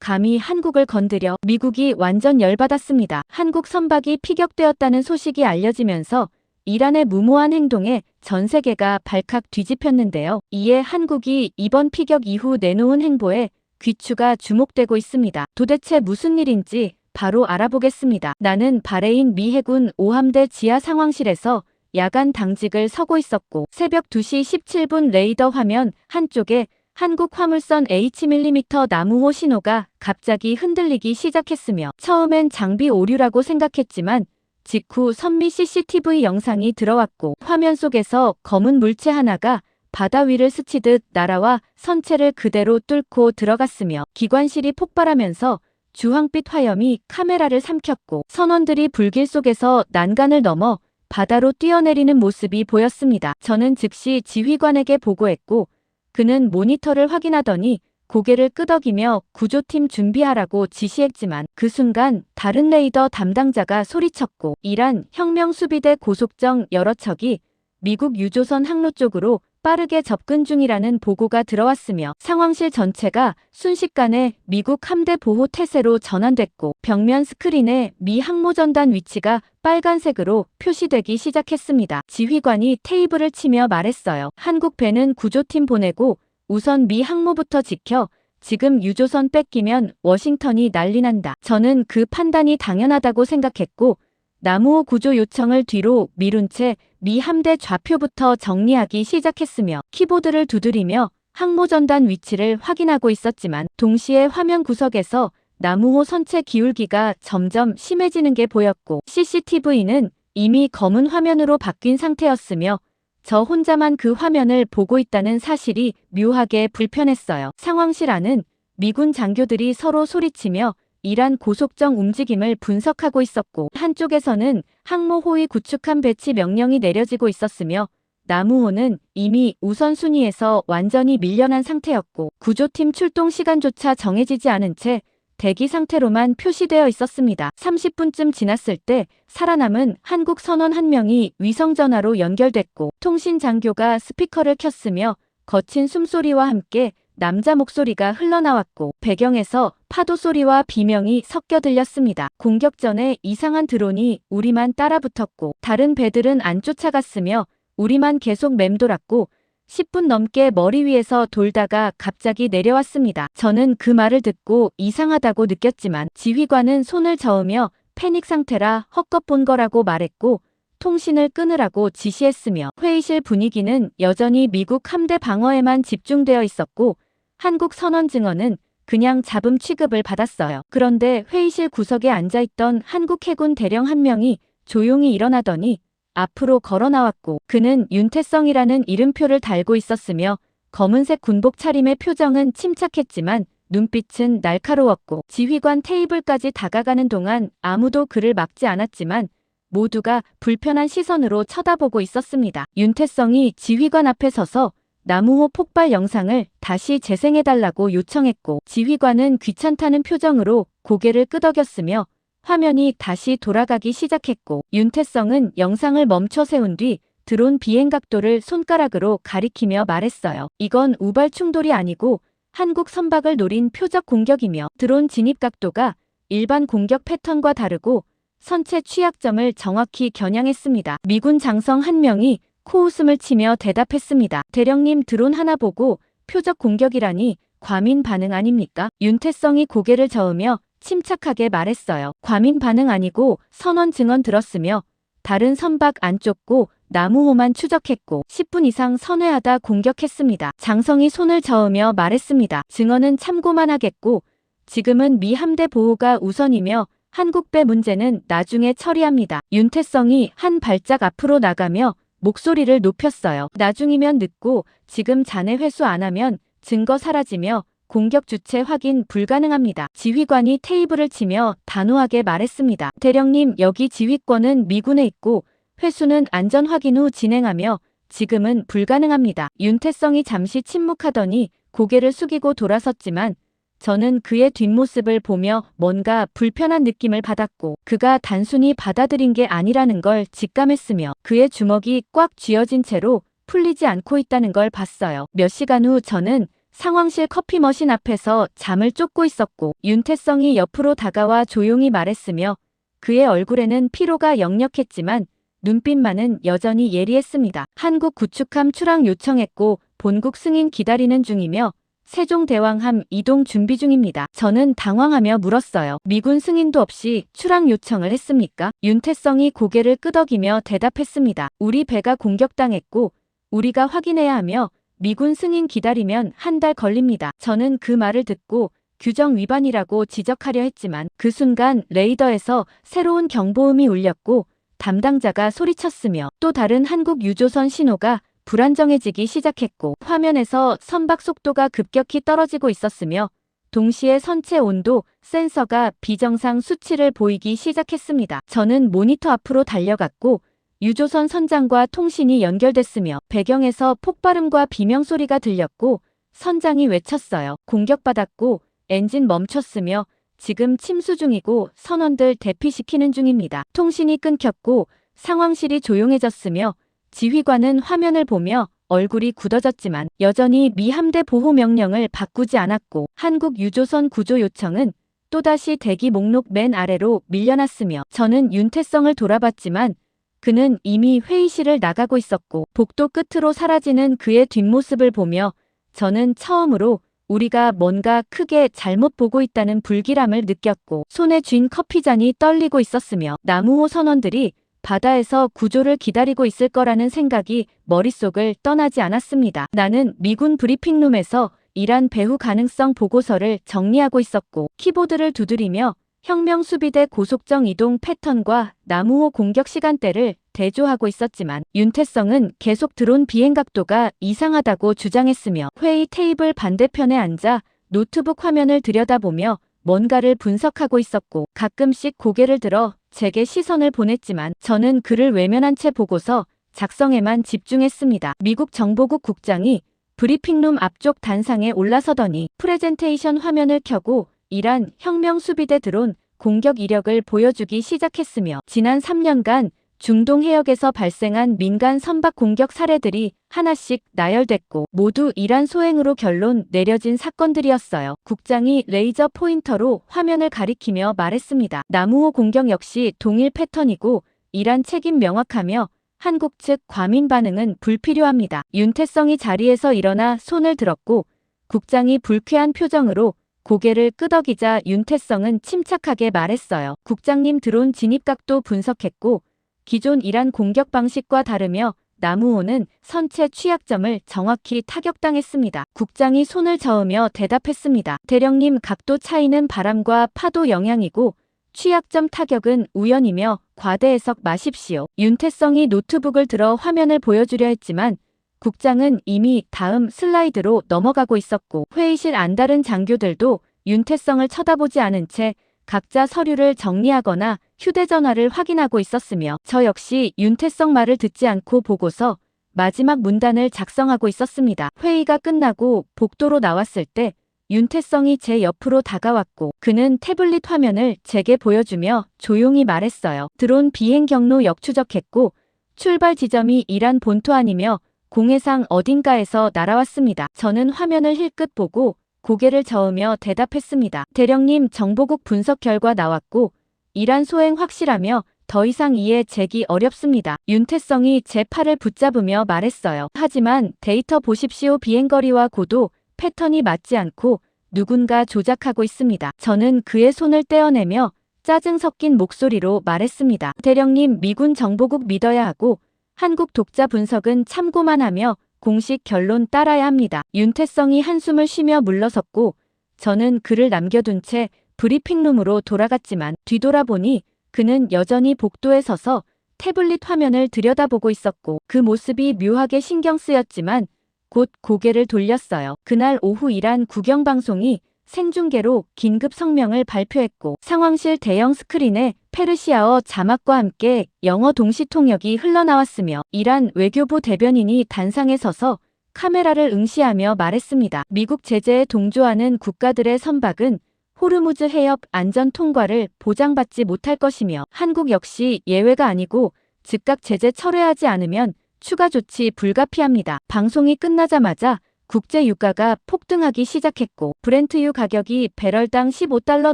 감히 한국을 건드려. 미국이 완전 열받았습니다. 한국 선박이 피격되었다는 소식이 알려지면서 이란의 무모한 행동에 전 세계가 발칵 뒤집혔는데요. 이에 한국이 이번 피격 이후 내놓은 행보에 귀추가 주목되고 있습니다. 도대체 무슨 일인지 바로 알아보겠습니다. 나는 바레인 미 해군 5함대 지하 상황실에서 야간 당직을 서고 있었고 새벽 2시 17분 레이더 화면 한쪽에 한국 화물선 H mm 나무호 신호가 갑자기 흔들리기 시작했으며 처음엔 장비 오류라고 생각했지만 직후 선미 CCTV 영상이 들어왔고 화면 속에서 검은 물체 하나가 바다 위를 스치듯 날아와 선체를 그대로 뚫고 들어갔으며 기관실이 폭발하면서 주황빛 화염이 카메라를 삼켰고 선원들이 불길 속에서 난간을 넘어 바다로 뛰어내리는 모습이 보였습니다. 저는 즉시 지휘관에게 보고했고 그는 모니터를 확인하더니 고개를 끄덕이며 구조팀 준비하라고 지시했지만 그 순간 다른 레이더 담당자가 소리쳤고 이란 혁명수비대 고속정 여러 척이 미국 유조선 항로 쪽으로 빠르게 접근 중이라는 보고가 들어왔으며 상황실 전체가 순식간에 미국 함대 보호 태세로 전환됐고 벽면 스크린에 미 항모전단 위치가 빨간색으로 표시되기 시작했습니다. 지휘관이 테이블을 치며 말했어요. 한국 배는 구조팀 보내고 우선 미 항모부터 지켜. 지금 유조선 뺏기면 워싱턴이 난리난다. 저는 그 판단이 당연하다고 생각했고 나무호 구조 요청을 뒤로 미룬 채 미 함대 좌표부터 정리하기 시작했으며 키보드를 두드리며 항모전단 위치를 확인하고 있었지만 동시에 화면 구석에서 나무호 선체 기울기가 점점 심해지는 게 보였고 CCTV는 이미 검은 화면으로 바뀐 상태였으며 저 혼자만 그 화면을 보고 있다는 사실이 묘하게 불편했어요. 상황실 안은 미군 장교들이 서로 소리치며 이란 고속정 움직임을 분석하고 있었고 한쪽에서는 항모 호위 구축함 배치 명령이 내려지고 있었으며 나무호는 이미 우선순위에서 완전히 밀려난 상태였고 구조팀 출동 시간조차 정해지지 않은 채 대기 상태로만 표시되어 있었습니다. 30분쯤 지났을 때 살아남은 한국 선원 한 명이 위성전화로 연결됐고 통신 장교가 스피커를 켰으며 거친 숨소리와 함께 남자 목소리가 흘러나왔고 배경에서 파도 소리와 비명이 섞여 들렸습니다. 공격 전에 이상한 드론이 우리만 따라붙었고 다른 배들은 안 쫓아갔으며 우리만 계속 맴돌았고 10분 넘게 머리 위에서 돌다가 갑자기 내려왔습니다. 저는 그 말을 듣고 이상하다고 느꼈지만 지휘관은 손을 저으며 패닉 상태라 헛것 본 거라고 말했고 통신을 끊으라고 지시했으며 회의실 분위기는 여전히 미국 함대 방어에만 집중되어 있었고 한국 선원 증언은 그냥 잡음 취급을 받았어요. 그런데 회의실 구석에 앉아있던 한국 해군 대령 한 명이 조용히 일어나더니 앞으로 걸어 나왔고 그는 윤태성이라는 이름표를 달고 있었으며 검은색 군복 차림의 표정은 침착했지만 눈빛은 날카로웠고 지휘관 테이블까지 다가가는 동안 아무도 그를 막지 않았지만 모두가 불편한 시선으로 쳐다보고 있었습니다. 윤태성이 지휘관 앞에 서서 나무호 폭발 영상을 다시 재생해달라고 요청했고 지휘관은 귀찮다는 표정으로 고개를 끄덕였으며 화면이 다시 돌아가기 시작했고 윤태성은 영상을 멈춰 세운 뒤 드론 비행 각도를 손가락으로 가리키며 말했어요. 이건 우발 충돌이 아니고 한국 선박을 노린 표적 공격이며 드론 진입 각도가 일반 공격 패턴과 다르고 선체 취약점을 정확히 겨냥했습니다. 미군 장성 한 명이 코웃음을 치며 대답했습니다. 대령님 드론 하나 보고 표적 공격이라니 과민 반응 아닙니까? 윤태성이 고개를 저으며 침착하게 말했어요. 과민 반응 아니고 선원 증언 들었으며 다른 선박 안 쫓고 나무호만 추적했고 10분 이상 선회하다 공격했습니다. 장성이 손을 저으며 말했습니다. 증언은 참고만 하겠고 지금은 미 함대 보호가 우선이며 한국배 문제는 나중에 처리합니다. 윤태성이 한 발짝 앞으로 나가며 목소리를 높였어요. 나중이면 늦고 지금 자네 회수 안 하면 증거 사라지며 공격 주체 확인 불가능합니다. 지휘관이 테이블을 치며 단호하게 말했습니다. 대령님 여기 지휘권은 미군에 있고 회수는 안전 확인 후 진행하며 지금은 불가능합니다. 윤태성이 잠시 침묵하더니 고개를 숙이고 돌아섰지만 저는 그의 뒷모습을 보며 뭔가 불편한 느낌을 받았고 그가 단순히 받아들인 게 아니라는 걸 직감했으며 그의 주먹이 꽉 쥐어진 채로 풀리지 않고 있다는 걸 봤어요. 몇 시간 후 저는 상황실 커피 머신 앞에서 잠을 쫓고 있었고 윤태성이 옆으로 다가와 조용히 말했으며 그의 얼굴에는 피로가 역력했지만 눈빛만은 여전히 예리했습니다. 한국 구축함 출항 요청했고 본국 승인 기다리는 중이며 세종대왕함 이동 준비 중입니다. 저는 당황하며 물었어요. 미군 승인도 없이 출항 요청을 했습니까? 윤태성이 고개를 끄덕이며 대답했습니다. 우리 배가 공격당했고 우리가 확인해야 하며 미군 승인 기다리면 한 달 걸립니다. 저는 그 말을 듣고 규정 위반이라고 지적하려 했지만 그 순간 레이더에서 새로운 경보음이 울렸고 담당자가 소리쳤으며 또 다른 한국 유조선 신호가 불안정해지기 시작했고 화면에서 선박 속도가 급격히 떨어지고 있었으며 동시에 선체 온도 센서가 비정상 수치를 보이기 시작했습니다. 저는 모니터 앞으로 달려갔고 유조선 선장과 통신이 연결됐으며 배경에서 폭발음과 비명소리가 들렸고 선장이 외쳤어요. 공격받았고 엔진 멈췄으며 지금 침수 중이고 선원들 대피시키는 중입니다. 통신이 끊겼고 상황실이 조용해졌으며 지휘관은 화면을 보며 얼굴이 굳어졌지만 여전히 미 함대 보호 명령을 바꾸지 않았고 한국 유조선 구조 요청은 또다시 대기 목록 맨 아래로 밀려났으며 저는 윤태성을 돌아봤지만 그는 이미 회의실을 나가고 있었고 복도 끝으로 사라지는 그의 뒷모습을 보며 저는 처음으로 우리가 뭔가 크게 잘못 보고 있다는 불길함을 느꼈고 손에 쥔 커피잔이 떨리고 있었으며 남우호 선원들이 바다에서 구조를 기다리고 있을 거라는 생각이 머릿속을 떠나지 않았습니다. 나는 미군 브리핑룸에서 이란 배후 가능성 보고서를 정리하고 있었고 키보드를 두드리며 혁명 수비대 고속정 이동 패턴과 남우호 공격 시간대를 대조하고 있었지만 윤태성은 계속 드론 비행 각도가 이상하다고 주장했으며 회의 테이블 반대편에 앉아 노트북 화면을 들여다보며 뭔가를 분석하고 있었고 가끔씩 고개를 들어 제게 시선을 보냈지만 저는 그를 외면한 채 보고서 작성에만 집중했습니다. 미국 정보국 국장이 브리핑룸 앞쪽 단상에 올라서더니 프레젠테이션 화면을 켜고 이란 혁명 수비대 드론 공격 이력을 보여주기 시작했으며 지난 3년간 중동 해역에서 발생한 민간 선박 공격 사례들이 하나씩 나열됐고 모두 이란 소행으로 결론 내려진 사건들이었어요. 국장이 레이저 포인터로 화면을 가리키며 말했습니다. 남우호 공격 역시 동일 패턴이고 이란 책임 명확하며 한국 측 과민 반응은 불필요합니다. 윤태성이 자리에서 일어나 손을 들었고 국장이 불쾌한 표정으로 고개를 끄덕이자 윤태성은 침착하게 말했어요. 국장님 드론 진입각도 분석했고 기존 이란 공격 방식과 다르며 남우호는 선체 취약점을 정확히 타격당했습니다. 국장이 손을 저으며 대답했습니다. 대령님 각도 차이는 바람과 파도 영향이고 취약점 타격은 우연이며 과대 해석 마십시오. 윤태성이 노트북을 들어 화면을 보여주려 했지만 국장은 이미 다음 슬라이드로 넘어가고 있었고 회의실 안다른 장교들도 윤태성을 쳐다보지 않은 채 각자 서류를 정리하거나 휴대전화를 확인하고 있었으며 저 역시 윤태성 말을 듣지 않고 보고서 마지막 문단을 작성하고 있었습니다. 회의가 끝나고 복도로 나왔을 때 윤태성이 제 옆으로 다가왔고 그는 태블릿 화면을 제게 보여주며 조용히 말했어요. 드론 비행 경로 역추적했고 출발 지점이 이란 본토 아니며 공해상 어딘가에서 날아왔습니다. 저는 화면을 힐끗 보고 고개를 저으며 대답했습니다. 대령님 정보국 분석 결과 나왔고 이란 소행 확실하며 더 이상 이해 제기 어렵습니다. 윤태성이 제 팔을 붙잡으며 말했어요. 하지만 데이터 보십시오. 비행거리와 고도, 패턴이 맞지 않고 누군가 조작하고 있습니다. 저는 그의 손을 떼어내며 짜증 섞인 목소리로 말했습니다. 대령님 미군 정보국 믿어야 하고 한국 독자 분석은 참고만 하며 공식 결론 따라야 합니다. 윤태성이 한숨을 쉬며 물러섰고 저는 그를 남겨둔 채 브리핑룸으로 돌아갔지만 뒤돌아보니 그는 여전히 복도에 서서 태블릿 화면을 들여다보고 있었고 그 모습이 묘하게 신경 쓰였지만 곧 고개를 돌렸어요. 그날 오후 이란 국영방송이 생중계로 긴급 성명을 발표했고 상황실 대형 스크린에 페르시아어 자막과 함께 영어 동시 통역이 흘러나왔으며 이란 외교부 대변인이 단상에 서서 카메라를 응시하며 말했습니다. 미국 제재에 동조하는 국가들의 선박은 호르무즈 해협 안전 통과를 보장받지 못할 것이며 한국 역시 예외가 아니고 즉각 제재 철회하지 않으면 추가 조치 불가피합니다. 방송이 끝나자마자 국제 유가가 폭등하기 시작했고 브렌트유 가격이 배럴당 15달러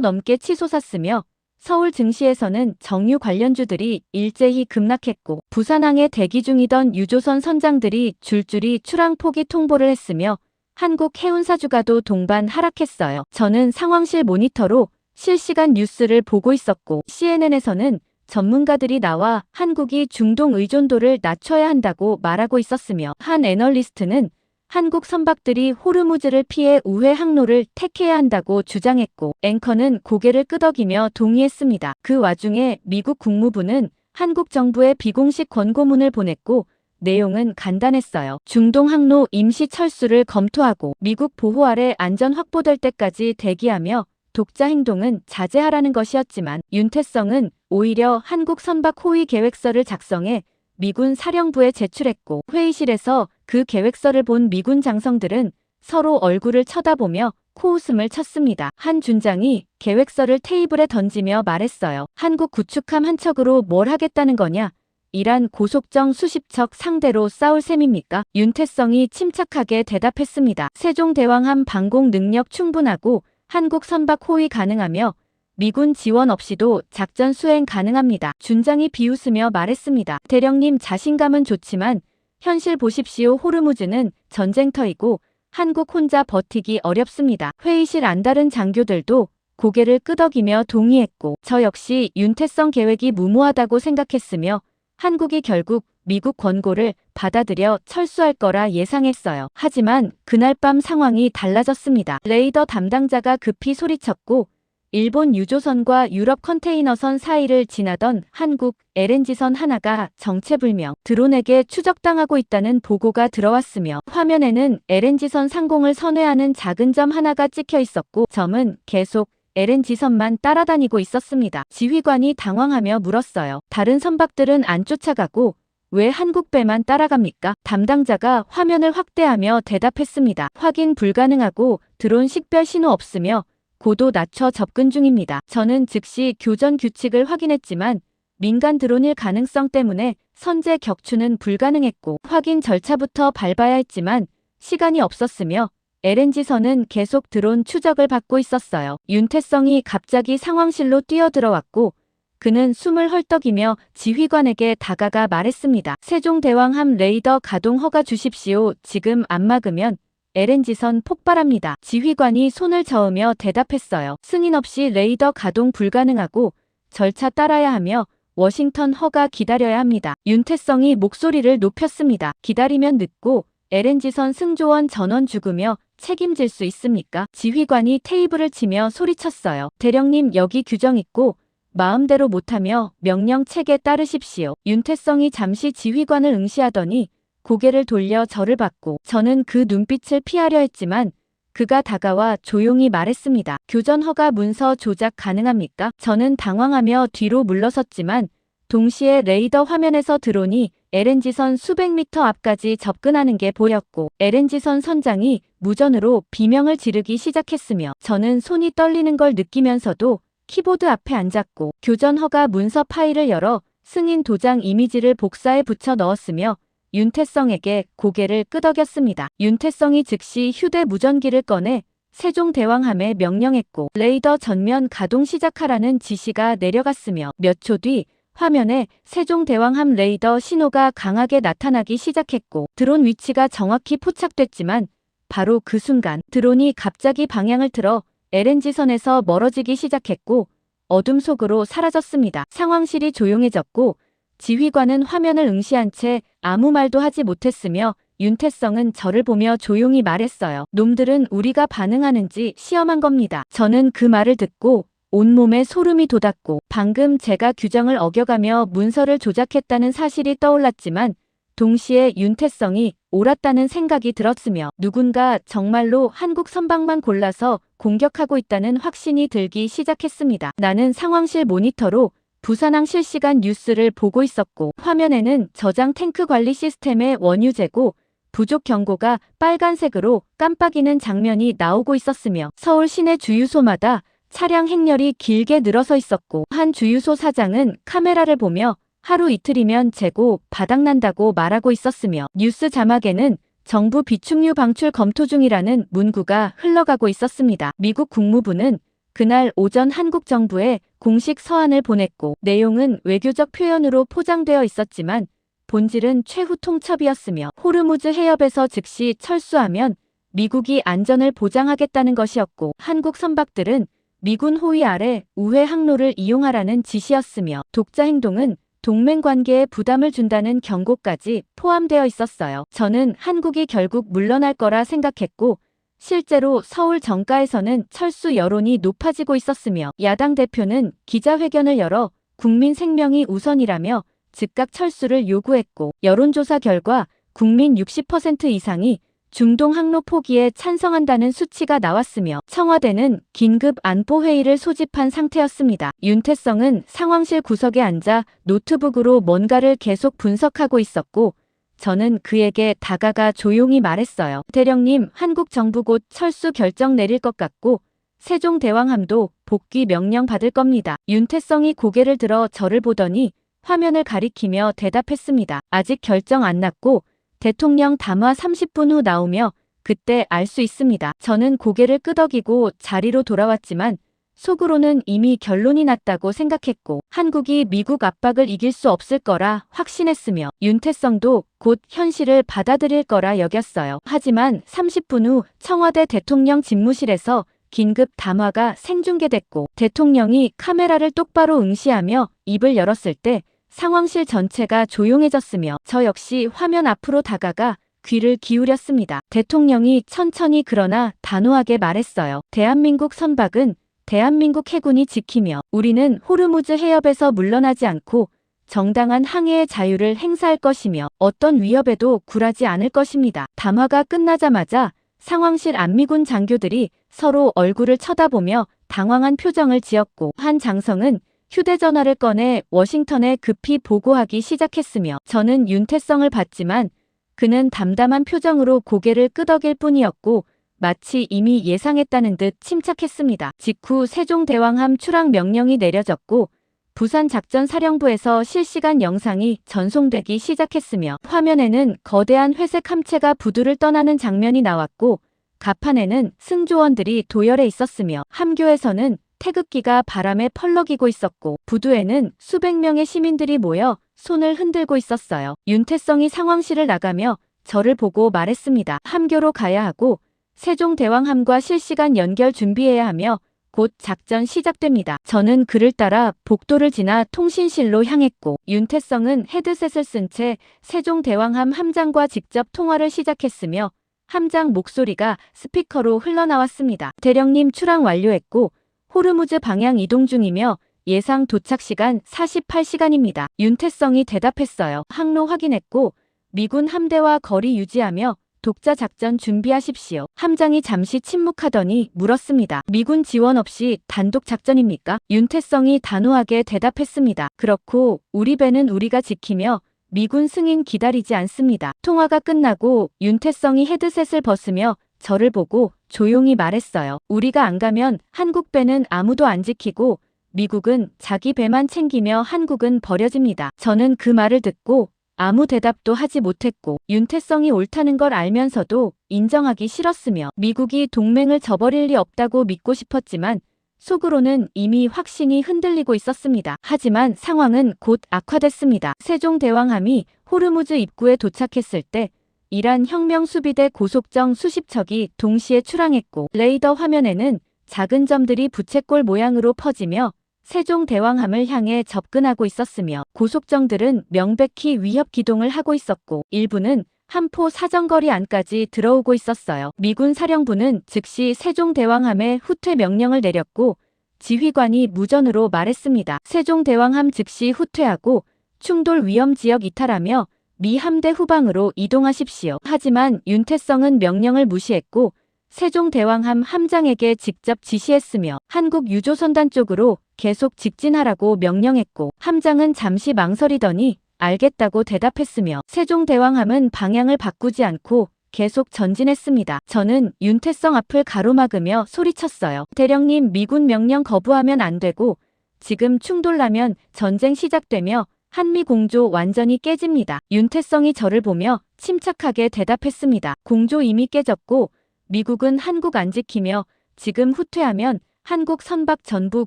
넘게 치솟았으며 서울 증시에서는 정유 관련주들이 일제히 급락했고 부산항에 대기 중이던 유조선 선장들이 줄줄이 출항 포기 통보를 했으며 한국 해운사주가도 동반 하락했어요. 저는 상황실 모니터로 실시간 뉴스를 보고 있었고 CNN에서는 전문가들이 나와 한국이 중동 의존도를 낮춰야 한다고 말하고 있었으며 한 애널리스트는 한국 선박들이 호르무즈를 피해 우회 항로를 택해야 한다고 주장했고 앵커는 고개를 끄덕이며 동의했습니다. 그 와중에 미국 국무부는 한국 정부에 비공식 권고문을 보냈고 내용은 간단했어요. 중동 항로 임시 철수를 검토하고 미국 보호 아래 안전 확보될 때까지 대기하며 독자 행동은 자제하라는 것이었지만 윤태성은 오히려 한국 선박 호위 계획서를 작성해 미군 사령부에 제출했고 회의실에서 그 계획서를 본 미군 장성들은 서로 얼굴을 쳐다보며 코웃음을 쳤습니다. 한 준장이 계획서를 테이블에 던지며 말했어요. 한국 구축함 한 척으로 뭘 하겠다는 거냐? 이란 고속정 수십 척 상대로 싸울 셈입니까? 윤태성이 침착하게 대답했습니다. 세종대왕함 방공 능력 충분하고 한국 선박 호위 가능하며 미군 지원 없이도 작전 수행 가능합니다. 준장이 비웃으며 말했습니다. 대령님 자신감은 좋지만 현실 보십시오. 호르무즈는 전쟁터이고 한국 혼자 버티기 어렵습니다. 회의실 안다른 장교들도 고개를 끄덕이며 동의했고 저 역시 윤태성 계획이 무모하다고 생각했으며 한국이 결국 미국 권고를 받아들여 철수할 거라 예상했어요. 하지만 그날 밤 상황이 달라졌습니다. 레이더 담당자가 급히 소리쳤고 일본 유조선과 유럽 컨테이너선 사이를 지나던 한국 LNG선 하나가 정체불명 드론에게 추적당하고 있다는 보고가 들어왔으며 화면에는 LNG선 상공을 선회하는 작은 점 하나가 찍혀 있었고 점은 계속 LNG선만 따라다니고 있었습니다. 지휘관이 당황하며 물었어요. 다른 선박들은 안 쫓아가고 왜 한국 배만 따라갑니까? 담당자가 화면을 확대하며 대답했습니다. 확인 불가능하고 드론 식별 신호 없으며 고도 낮춰 접근 중입니다. 저는 즉시 교전 규칙을 확인했지만 민간 드론일 가능성 때문에 선제 격추는 불가능했고 확인 절차부터 밟아야 했지만 시간이 없었으며 LNG선은 계속 드론 추적을 받고 있었어요. 윤태성이 갑자기 상황실로 뛰어들어왔고 그는 숨을 헐떡이며 지휘관에게 다가가 말했습니다. 세종대왕함 레이더 가동 허가 주십시오. 지금 안 막으면 LNG선 폭발합니다. 지휘관이 손을 저으며 대답했어요. 승인 없이 레이더 가동 불가능하고 절차 따라야 하며 워싱턴 허가 기다려야 합니다. 윤태성이 목소리를 높였습니다. 기다리면 늦고 LNG선 승조원 전원 죽으며 책임질 수 있습니까? 지휘관이 테이블을 치며 소리쳤어요. 대령님 여기 규정 있고 마음대로 못하며 명령 체계 따르십시오. 윤태성이 잠시 지휘관을 응시하더니 고개를 돌려 저를 봤고 저는 그 눈빛을 피하려 했지만 그가 다가와 조용히 말했습니다. 교전 허가 문서 조작 가능합니까? 저는 당황하며 뒤로 물러섰지만 동시에 레이더 화면에서 드론이 LNG선 수백 미터 앞까지 접근하는 게 보였고 LNG선 선장이 무전으로 비명을 지르기 시작했으며 저는 손이 떨리는 걸 느끼면서도 키보드 앞에 앉았고 교전 허가 문서 파일을 열어 승인 도장 이미지를 복사해 붙여 넣었으며 윤태성에게 고개를 끄덕였습니다. 윤태성이 즉시 휴대 무전기를 꺼내 세종대왕함에 명령했고 레이더 전면 가동 시작하라는 지시가 내려갔으며 몇 초 뒤 화면에 세종대왕함 레이더 신호가 강하게 나타나기 시작했고 드론 위치가 정확히 포착됐지만 바로 그 순간 드론이 갑자기 방향을 틀어 LNG선에서 멀어지기 시작했고 어둠 속으로 사라졌습니다. 상황실이 조용해졌고 지휘관은 화면을 응시한 채 아무 말도 하지 못했으며 윤태성은 저를 보며 조용히 말했어요. 놈들은 우리가 반응하는지 시험한 겁니다. 저는 그 말을 듣고 온몸에 소름이 돋았고 방금 제가 규정을 어겨가며 문서를 조작했다는 사실이 떠올랐지만 동시에 윤태성이 옳았다는 생각이 들었으며 누군가 정말로 한국 선박만 골라서 공격하고 있다는 확신이 들기 시작했습니다. 나는 상황실 모니터로 부산항 실시간 뉴스를 보고 있었고 화면에는 저장 탱크 관리 시스템의 원유 재고 부족 경고가 빨간색으로 깜빡이는 장면이 나오고 있었으며 서울 시내 주유소마다 차량 행렬이 길게 늘어서 있었고 한 주유소 사장은 카메라를 보며 하루 이틀이면 재고 바닥난다고 말하고 있었으며 뉴스 자막에는 정부 비축유 방출 검토 중이라는 문구가 흘러가고 있었습니다. 미국 국무부는 그날 오전 한국 정부에 공식 서한을 보냈고 내용은 외교적 표현으로 포장되어 있었지만 본질은 최후 통첩이었으며 호르무즈 해협에서 즉시 철수하면 미국이 안전을 보장하겠다는 것이었고 한국 선박들은 미군 호위 아래 우회 항로를 이용하라는 지시였으며 독자 행동은 동맹 관계에 부담을 준다는 경고까지 포함되어 있었어요. 저는 한국이 결국 물러날 거라 생각했고 실제로 서울 정가에서는 철수 여론이 높아지고 있었으며 야당 대표는 기자회견을 열어 국민 생명이 우선이라며 즉각 철수를 요구했고 여론조사 결과 국민 60% 이상이 중동 항로 포기에 찬성한다는 수치가 나왔으며 청와대는 긴급 안보회의를 소집한 상태였습니다. 윤태성은 상황실 구석에 앉아 노트북으로 뭔가를 계속 분석하고 있었고 저는 그에게 다가가 조용히 말했어요. 대령님, 한국 정부 곧 철수 결정 내릴 것 같고 세종대왕함도 복귀 명령 받을 겁니다. 윤태성이 고개를 들어 저를 보더니 화면을 가리키며 대답했습니다. 아직 결정 안 났고 대통령 담화 30분 후 나오며 그때 알 수 있습니다. 저는 고개를 끄덕이고 자리로 돌아왔지만 속으로는 이미 결론이 났다고 생각했고 한국이 미국 압박을 이길 수 없을 거라 확신했으며 윤태성도 곧 현실을 받아들일 거라 여겼어요. 하지만 30분 후 청와대 대통령 집무실에서 긴급 담화가 생중계됐고 대통령이 카메라를 똑바로 응시하며 입을 열었을 때 상황실 전체가 조용해졌으며 저 역시 화면 앞으로 다가가 귀를 기울였습니다. 대통령이 천천히 그러나 단호하게 말했어요. 대한민국 선박은 대한민국 해군이 지키며 우리는 호르무즈 해협에서 물러나지 않고 정당한 항해의 자유를 행사할 것이며 어떤 위협에도 굴하지 않을 것입니다. 담화가 끝나자마자 상황실 안미군 장교들이 서로 얼굴을 쳐다보며 당황한 표정을 지었고 한 장성은 휴대전화를 꺼내 워싱턴에 급히 보고하기 시작했으며 저는 윤태성을 봤지만 그는 담담한 표정으로 고개를 끄덕일 뿐이었고 마치 이미 예상했다는 듯 침착했습니다. 직후 세종대왕함 출항 명령이 내려졌고 부산작전사령부에서 실시간 영상이 전송되기 시작했으며 화면에는 거대한 회색 함체가 부두를 떠나는 장면이 나왔고 갑판에는 승조원들이 도열해 있었으며 함교에서는 태극기가 바람에 펄럭이고 있었고 부두에는 수백 명의 시민들이 모여 손을 흔들고 있었어요. 윤태성이 상황실을 나가며 저를 보고 말했습니다. 함교로 가야 하고 세종대왕함과 실시간 연결 준비해야 하며 곧 작전 시작됩니다. 저는 그를 따라 복도를 지나 통신실로 향했고 윤태성은 헤드셋을 쓴 채 세종대왕함 함장과 직접 통화를 시작했으며 함장 목소리가 스피커로 흘러나왔습니다. 대령님, 출항 완료했고 호르무즈 방향 이동 중이며 예상 도착 시간 48시간입니다. 윤태성이 대답했어요. 항로 확인했고 미군 함대와 거리 유지하며 독자 작전 준비하십시오. 함장이 잠시 침묵하더니 물었습니다. 미군 지원 없이 단독 작전입니까? 윤태성이 단호하게 대답했습니다. 그렇고 우리 배는 우리가 지키며 미군 승인 기다리지 않습니다. 통화가 끝나고 윤태성이 헤드셋을 벗으며 저를 보고 조용히 말했어요. 우리가 안 가면 한국 배는 아무도 안 지키고 미국은 자기 배만 챙기며 한국은 버려집니다. 저는 그 말을 듣고 아무 대답도 하지 못했고 윤태성이 옳다는 걸 알면서도 인정하기 싫었으며 미국이 동맹을 저버릴 리 없다고 믿고 싶었지만 속으로는 이미 확신이 흔들리고 있었습니다. 하지만 상황은 곧 악화됐습니다. 세종대왕함이 호르무즈 입구에 도착했을 때 이란 혁명수비대 고속정 수십 척이 동시에 출항했고 레이더 화면에는 작은 점들이 부채꼴 모양으로 퍼지며 세종대왕함을 향해 접근하고 있었으며 고속정들은 명백히 위협 기동을 하고 있었고 일부는 함포 사정거리 안까지 들어오고 있었어요. 미군 사령부는 즉시 세종대왕함에 후퇴 명령을 내렸고 지휘관이 무전으로 말했습니다. 세종대왕함 즉시 후퇴하고 충돌 위험 지역 이탈하며 미 함대 후방으로 이동하십시오. 하지만 윤태성은 명령을 무시했고 세종대왕함 함장에게 직접 지시했으며 한국 유조선단 쪽으로 계속 직진하라고 명령했고 함장은 잠시 망설이더니 알겠다고 대답했으며 세종대왕함은 방향을 바꾸지 않고 계속 전진했습니다. 저는 윤태성 앞을 가로막으며 소리쳤어요. 대령님, 미군 명령 거부하면 안 되고 지금 충돌나면 전쟁 시작되며 한미 공조 완전히 깨집니다. 윤태성이 저를 보며 침착하게 대답했습니다. 공조 이미 깨졌고 미국은 한국 안 지키며 지금 후퇴하면 한국 선박 전부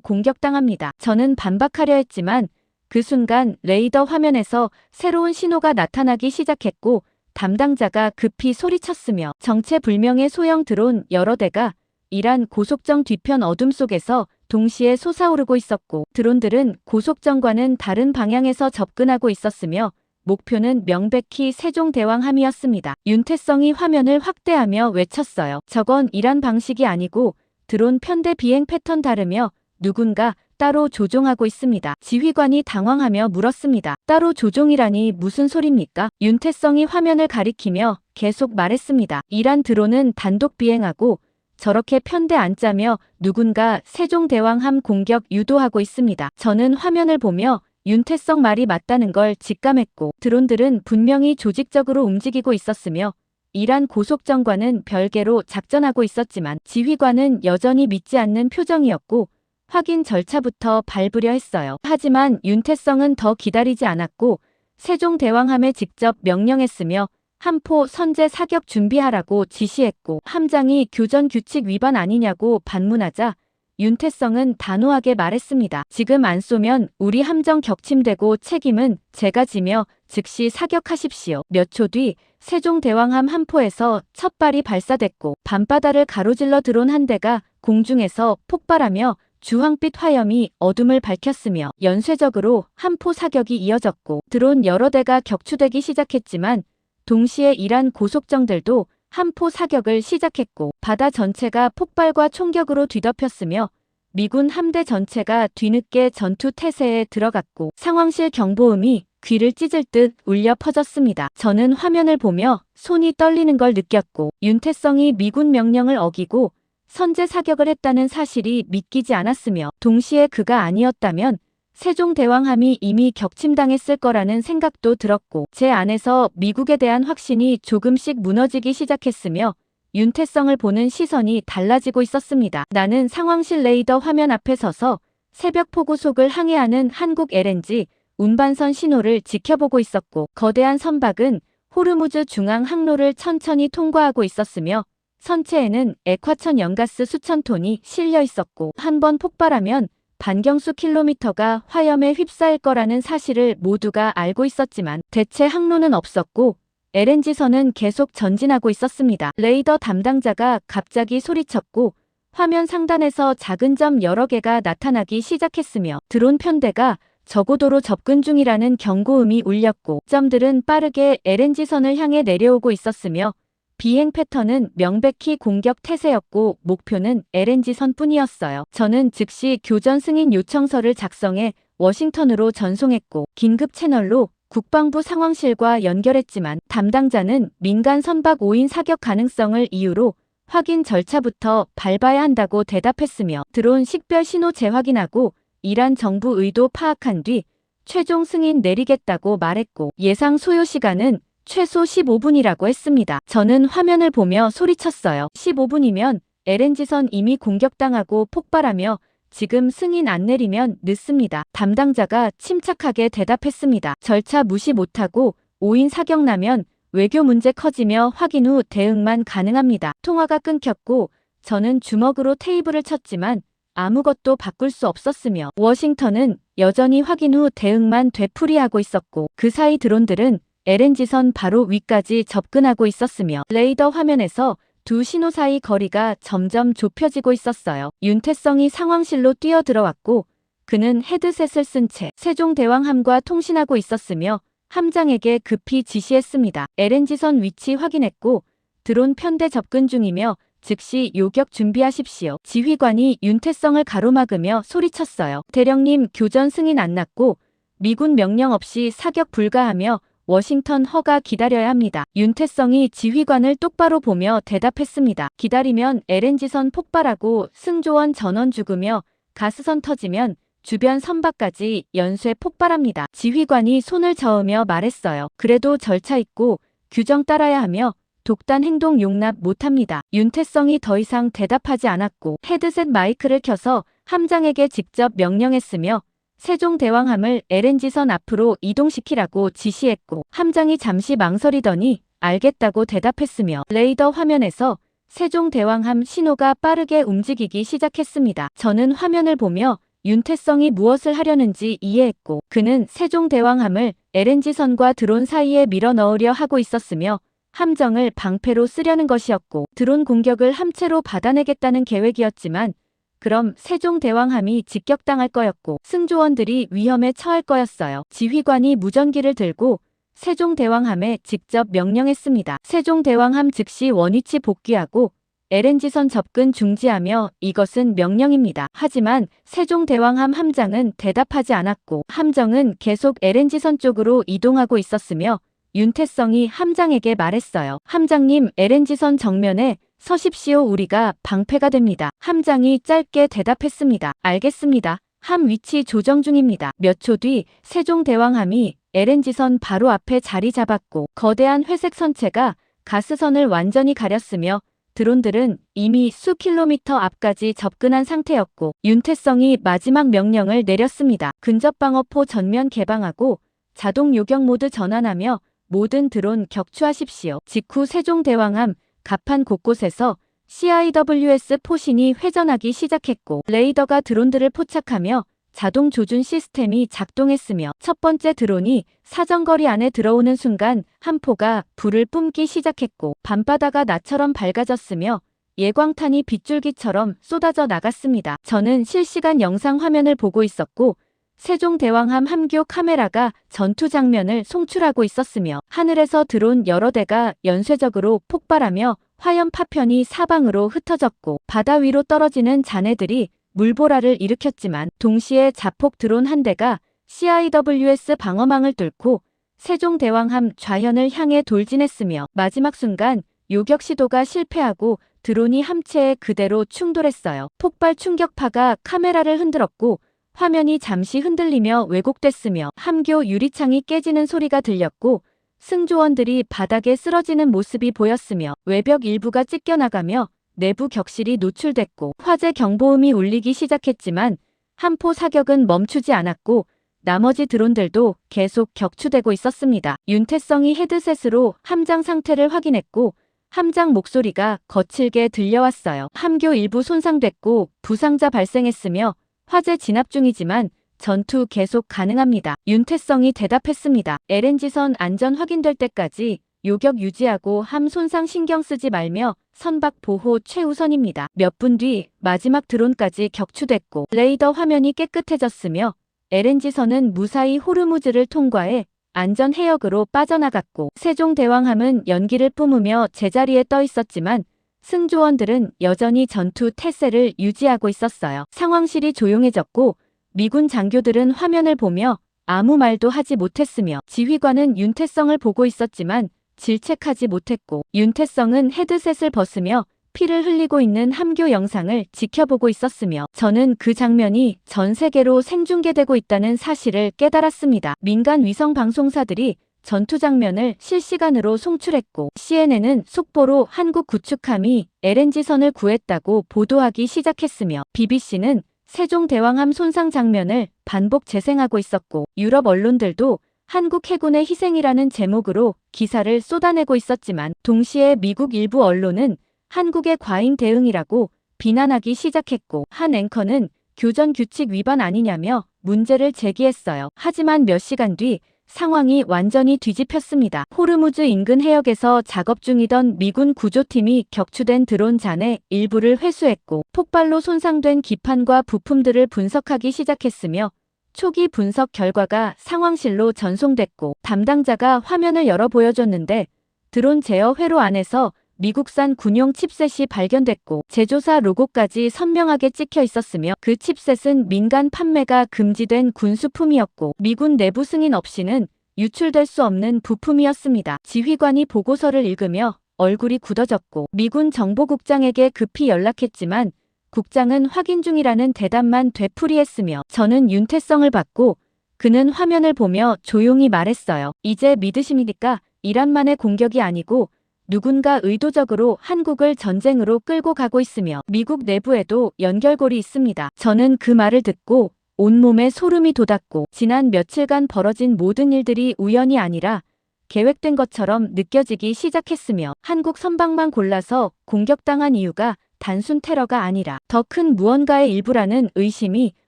공격당합니다. 저는 반박하려 했지만 그 순간 레이더 화면에서 새로운 신호가 나타나기 시작했고 담당자가 급히 소리쳤으며 정체불명의 소형 드론 여러 대가 이란 고속정 뒤편 어둠 속에서 동시에 솟아오르고 있었고 드론들은 고속정과는 다른 방향에서 접근하고 있었으며 목표는 명백히 세종대왕함이었습니다. 윤태성이 화면을 확대하며 외쳤어요. 저건 이란 방식이 아니고 드론 편대 비행 패턴 다르며 누군가 따로 조종하고 있습니다. 지휘관이 당황하며 물었습니다. 따로 조종이라니 무슨 소립니까? 윤태성이 화면을 가리키며 계속 말했습니다. 이란 드론은 단독 비행하고 저렇게 편대 안 짜며 누군가 세종대왕함 공격 유도하고 있습니다. 저는 화면을 보며 윤태성 말이 맞다는 걸 직감했고 드론들은 분명히 조직적으로 움직이고 있었으며 이란 고속정과는 별개로 작전하고 있었지만 지휘관은 여전히 믿지 않는 표정이었고 확인 절차부터 밟으려 했어요. 하지만 윤태성은 더 기다리지 않았고 세종대왕함에 직접 명령했으며 함포 선제 사격 준비하라고 지시했고 함장이 교전 규칙 위반 아니냐고 반문하자 윤태성은 단호하게 말했습니다. 지금 안 쏘면 우리 함정 격침되고 책임은 제가 지며 즉시 사격하십시오. 몇 초 뒤 세종대왕함 함포에서 첫 발이 발사됐고 밤바다를 가로질러 드론 한 대가 공중에서 폭발하며 주황빛 화염이 어둠을 밝혔으며 연쇄적으로 함포 사격이 이어졌고 드론 여러 대가 격추되기 시작했지만 동시에 이란 고속정들도 함포 사격을 시작했고 바다 전체가 폭발과 총격으로 뒤덮였으며 미군 함대 전체가 뒤늦게 전투 태세에 들어갔고 상황실 경보음이 귀를 찢을 듯 울려 퍼졌습니다. 저는 화면을 보며 손이 떨리는 걸 느꼈고 윤태성이 미군 명령을 어기고 선제 사격을 했다는 사실이 믿기지 않았으며 동시에 그가 아니었다면 세종대왕함이 이미 격침당했을 거라는 생각도 들었고 제 안에서 미국에 대한 확신이 조금씩 무너지기 시작했으며 윤태성을 보는 시선이 달라지고 있었습니다. 나는 상황실 레이더 화면 앞에 서서 새벽 폭우 속을 항해하는 한국 LNG 운반선 신호를 지켜보고 있었고 거대한 선박은 호르무즈 중앙 항로를 천천히 통과하고 있었으며 선체에는 액화천 연가스 수천 톤이 실려 있었고 한 번 폭발하면 반경수 킬로미터가 화염에 휩싸일 거라는 사실을 모두가 알고 있었지만 대체 항로는 없었고 LNG선은 계속 전진하고 있었습니다. 레이더 담당자가 갑자기 소리쳤고 화면 상단에서 작은 점 여러 개가 나타나기 시작했으며 드론 편대가 저고도로 접근 중이라는 경고음이 울렸고 점들은 빠르게 LNG선을 향해 내려오고 있었으며 비행 패턴은 명백히 공격 태세였고 목표는 LNG선 뿐이었어요. 저는 즉시 교전 승인 요청서를 작성해 워싱턴으로 전송했고 긴급 채널로 국방부 상황실과 연결했지만 담당자는 민간 선박 5인 사격 가능성을 이유로 확인 절차부터 밟아야 한다고 대답했으며 드론 식별 신호 재확인하고 이란 정부 의도 파악한 뒤 최종 승인 내리겠다고 말했고 예상 소요 시간은 최소 15분이라고 했습니다. 저는 화면을 보며 소리쳤어요. 15분이면 LNG선 이미 공격당하고 폭발하며 지금 승인 안 내리면 늦습니다. 담당자가 침착하게 대답했습니다. 절차 무시 못하고 5인 사격 나면 외교 문제 커지며 확인 후 대응만 가능합니다. 통화가 끊겼고 저는 주먹으로 테이블을 쳤지만 아무것도 바꿀 수 없었으며 워싱턴은 여전히 확인 후 대응만 되풀이하고 있었고 그 사이 드론들은 LNG선 바로 위까지 접근하고 있었으며 레이더 화면에서 두 신호 사이 거리가 점점 좁혀지고 있었어요. 윤태성이 상황실로 뛰어들어왔고 그는 헤드셋을 쓴 채 세종대왕함과 통신하고 있었으며 함장에게 급히 지시했습니다. LNG선 위치 확인했고 드론 편대 접근 중이며 즉시 요격 준비하십시오. 지휘관이 윤태성을 가로막으며 소리쳤어요. 대령님, 교전 승인 안 났고 미군 명령 없이 사격 불가하며 워싱턴 허가 기다려야 합니다. 윤태성이 지휘관을 똑바로 보며 대답했습니다. 기다리면 LNG선 폭발하고 승조원 전원 죽으며 가스선 터지면 주변 선박까지 연쇄 폭발합니다. 지휘관이 손을 저으며 말했어요. 그래도 절차 있고 규정 따라야 하며 독단 행동 용납 못합니다. 윤태성이 더 이상 대답하지 않았고 헤드셋 마이크를 켜서 함장에게 직접 명령했으며 세종대왕함을 LNG선 앞으로 이동시키라고 지시했고 함장이 잠시 망설이더니 알겠다고 대답했으며 레이더 화면에서 세종대왕함 신호가 빠르게 움직이기 시작했습니다. 저는 화면을 보며 윤태성이 무엇을 하려는지 이해했고 그는 세종대왕함을 LNG선과 드론 사이에 밀어 넣으려 하고 있었으며 함정을 방패로 쓰려는 것이었고 드론 공격을 함체로 받아내겠다는 계획이었지만 그럼 세종대왕함이 직격당할 거였고 승조원들이 위험에 처할 거였어요. 지휘관이 무전기를 들고 세종대왕함에 직접 명령했습니다. 세종대왕함 즉시 원위치 복귀하고 LNG선 접근 중지하며 이것은 명령입니다. 하지만 세종대왕함 함장은 대답하지 않았고 함정은 계속 LNG선 쪽으로 이동하고 있었으며 윤태성이 함장에게 말했어요. 함장님, LNG선 정면에 서십시오. 우리가 방패가 됩니다. 함장이 짧게 대답했습니다. 알겠습니다. 함 위치 조정 중입니다. 몇 초 뒤 세종대왕함이 LNG선 바로 앞에 자리 잡았고 거대한 회색 선체가 가스선을 완전히 가렸으며 드론들은 이미 수 킬로미터 앞까지 접근한 상태였고 윤태성이 마지막 명령을 내렸습니다. 근접방어포 전면 개방하고 자동 요격 모드 전환하며 모든 드론 격추하십시오. 직후 세종대왕함 갑판 곳곳에서 CIWS 포신이 회전하기 시작했고 레이더가 드론들을 포착하며 자동 조준 시스템이 작동했으며 첫 번째 드론이 사정거리 안에 들어오는 순간 한 포가 불을 뿜기 시작했고 밤바다가 나처럼 밝아졌으며 예광탄이 빗줄기처럼 쏟아져 나갔습니다. 저는 실시간 영상 화면을 보고 있었고 세종대왕함 함교 카메라가 전투 장면을 송출하고 있었으며 하늘에서 드론 여러 대가 연쇄적으로 폭발하며 화염 파편이 사방으로 흩어졌고 바다 위로 떨어지는 잔해들이 물보라를 일으켰지만 동시에 자폭 드론 한 대가 CIWS 방어망을 뚫고 세종대왕함 좌현을 향해 돌진했으며 마지막 순간 요격 시도가 실패하고 드론이 함체에 그대로 충돌했어요. 폭발 충격파가 카메라를 흔들었고 화면이 잠시 흔들리며 왜곡됐으며 함교 유리창이 깨지는 소리가 들렸고 승조원들이 바닥에 쓰러지는 모습이 보였으며 외벽 일부가 찢겨나가며 내부 격실이 노출됐고 화재 경보음이 울리기 시작했지만 함포 사격은 멈추지 않았고 나머지 드론들도 계속 격추되고 있었습니다. 윤태성이 헤드셋으로 함장 상태를 확인했고 함장 목소리가 거칠게 들려왔어요. 함교 일부 손상됐고 부상자 발생했으며 화재 진압 중이지만 전투 계속 가능합니다. 윤태성이 대답했습니다. LNG선 안전 확인될 때까지 요격 유지하고 함 손상 신경 쓰지 말며 선박 보호 최우선입니다. 몇 분 뒤 마지막 드론까지 격추됐고 레이더 화면이 깨끗해졌으며 LNG선은 무사히 호르무즈를 통과해 안전 해역으로 빠져나갔고 세종대왕함은 연기를 뿜으며 제자리에 떠 있었지만 승조원들은 여전히 전투 태세를 유지하고 있었어요. 상황실이 조용해졌고 미군 장교들은 화면을 보며 아무 말도 하지 못했으며 지휘관은 윤태성을 보고 있었지만 질책하지 못했고 윤태성은 헤드셋을 벗으며 피를 흘리고 있는 함교 영상을 지켜보고 있었으며 저는 그 장면이 전 세계로 생중계되고 있다는 사실을 깨달았습니다. 민간 위성 방송사들이 전투 장면을 실시간으로 송출했고 CNN은 속보로 한국 구축함이 LNG선을 구했다고 보도하기 시작했으며 BBC는 세종대왕함 손상 장면을 반복 재생하고 있었고 유럽 언론들도 한국 해군의 희생이라는 제목으로 기사를 쏟아내고 있었지만 동시에 미국 일부 언론은 한국의 과잉 대응이라고 비난하기 시작했고 한 앵커는 교전 규칙 위반 아니냐며 문제를 제기했어요. 하지만 몇 시간 뒤 상황이 완전히 뒤집혔습니다. 호르무즈 인근 해역에서 작업 중이던 미군 구조팀이 격추된 드론 잔해 일부를 회수했고 폭발로 손상된 기판과 부품들을 분석하기 시작했으며 초기 분석 결과가 상황실로 전송됐고 담당자가 화면을 열어 보여줬는데 드론 제어 회로 안에서 미국산 군용 칩셋이 발견됐고 제조사 로고까지 선명하게 찍혀 있었으며 그 칩셋은 민간 판매가 금지된 군수품이었고 미군 내부 승인 없이는 유출될 수 없는 부품이었습니다. 지휘관이 보고서를 읽으며 얼굴이 굳어졌고 미군 정보국장에게 급히 연락했지만 국장은 확인 중이라는 대답만 되풀이했으며 저는 윤태성을 받고 그는 화면을 보며 조용히 말했어요. 이제 믿으십니까? 이란만의 공격이 아니고 누군가 의도적으로 한국을 전쟁으로 끌고 가고 있으며 미국 내부에도 연결고리 있습니다. 저는 그 말을 듣고 온몸에 소름이 돋았고 지난 며칠간 벌어진 모든 일들이 우연이 아니라 계획된 것처럼 느껴지기 시작했으며 한국 선박만 골라서 공격당한 이유가 단순 테러가 아니라 더 큰 무언가의 일부라는 의심이